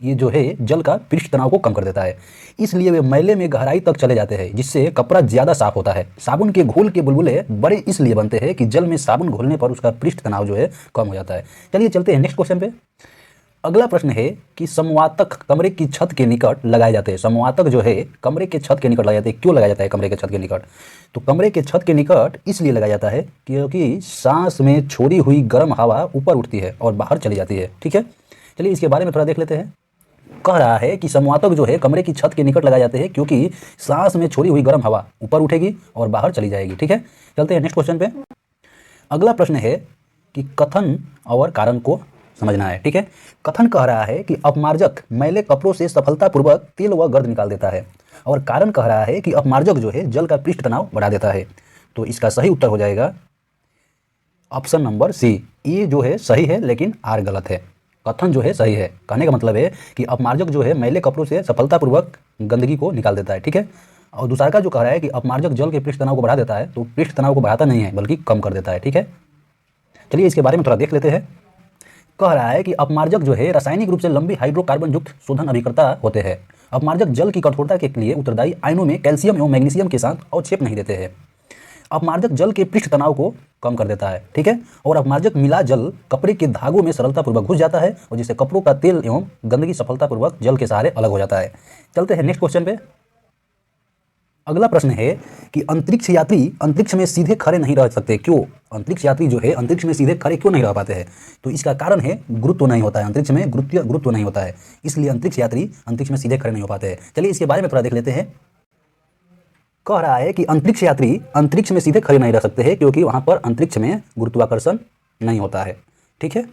ये जो है जल का पृष्ठ तनाव को कम कर देता है, इसलिए वे मैले में गहराई तक चले जाते हैं, जिससे कपड़ा ज़्यादा साफ होता है। साबुन के घोल के बुलबुले बड़े इसलिए बनते हैं कि जल में साबुन घोलने पर उसका पृष्ठ तनाव जो है कम हो जाता है। चलिए चलते हैं नेक्स्ट क्वेश्चन पे। अगला प्रश्न है कि संवातक कमरे की छत के निकट लगाए जाते हैं। संवातक जो है कमरे के छत के निकट लगाए जाते हैं। क्यों लगाया जाता है कमरे के छत के निकट? तो कमरे के छत के निकट इसलिए लगाया जाता है क्योंकि सांस में छोड़ी हुई गर्म हवा ऊपर उठती है और बाहर चली जाती है। ठीक है, चलिए इसके बारे में थोड़ा देख लेते हैं। कह रहा है कि संवातक जो है कमरे की छत के निकट लगाए जाते हैं क्योंकि सांस में छोड़ी हुई गर्म हवा ऊपर उठेगी और बाहर चली जाएगी। ठीक है, चलते हैं नेक्स्ट क्वेश्चन पे। अगला प्रश्न है कि कथन और कारण को समझना है। ठीक है, कथन कह रहा है कि अपमार्जक मैले कपड़ों से सफलतापूर्वक तेल व गर्द निकाल देता है, और कारण कह रहा है कि अपमार्जक जो है जल का पृष्ठ तनाव बढ़ा देता है। तो इसका सही उत्तर हो जाएगा ऑप्शन नंबर सी। ये जो है सही है लेकिन आर गलत है। कथन जो है सही है। कहने का मतलब है कि अपमार्जक जो है मैले कपड़ों से सफलतापूर्वक गंदगी को निकाल देता है। ठीक है, और दूसरा का जो कह रहा है कि अपमार्जक जल के पृष्ठ तनाव को बढ़ा देता है, तो पृष्ठ तनाव को बढ़ाता नहीं है बल्कि कम कर देता है। ठीक है, चलिए इसके बारे में थोड़ा देख लेते हैं। कह रहा है कि अपमार्जक जो है रासायनिक रूप से लंबी हाइड्रोकार्बन युक्त शोधन अभिकर्ता होते हैं। अपमार्जक जल की कठोरता के लिए उत्तरदायी आयनों में कैल्शियम एवं मैग्नीशियम के साथ अवक्षेप नहीं देते हैं। अपमार्जक जल के पृष्ठ तनाव को कम कर देता है। ठीक है, और अपमार्जक मिला जल कपड़े के धागों में सरलतापूर्वक घुस जाता है और जिससे कपड़ों का तेल एवं गंदगी सफलतापूर्वक जल के सहारे अलग हो जाता है। चलते हैं नेक्स्ट क्वेश्चन पे। अगला प्रश्न है कि अंतरिक्ष यात्री अंतरिक्ष में सीधे खड़े नहीं रह सकते। क्यों? अंतरिक्ष यात्री जो है अंतरिक्ष में सीधे खड़े क्यों नहीं रह पाते हैं? तो इसका कारण है गुरुत्व नहीं होता है, अंतरिक्ष में गुरुत्व नहीं होता है, इसलिए अंतरिक्ष यात्री अंतरिक्ष में सीधे खड़े नहीं हो पाते हैं। चलिए इसके बारे में थोड़ा देख लेते हैं। कह रहा है कि अंतरिक्ष यात्री अंतरिक्ष में सीधे खड़े नहीं रह सकते हैं क्योंकि वहां पर अंतरिक्ष में गुरुत्वाकर्षण नहीं होता है। ठीक है,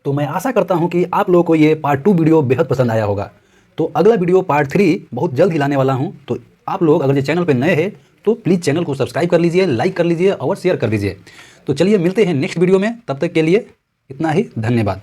तो मैं आशा करता हूं कि आप लोगों को ये पार्ट 2 वीडियो बेहद पसंद आया होगा। तो अगला वीडियो पार्ट 3 बहुत जल्द ही लाने वाला हूं। तो आप लोग अगर ये चैनल पर नए हैं तो प्लीज़ चैनल को सब्सक्राइब कर लीजिए, लाइक कर लीजिए और शेयर कर दीजिए। तो चलिए मिलते हैं नेक्स्ट वीडियो में, तब तक के लिए इतना ही, धन्यवाद।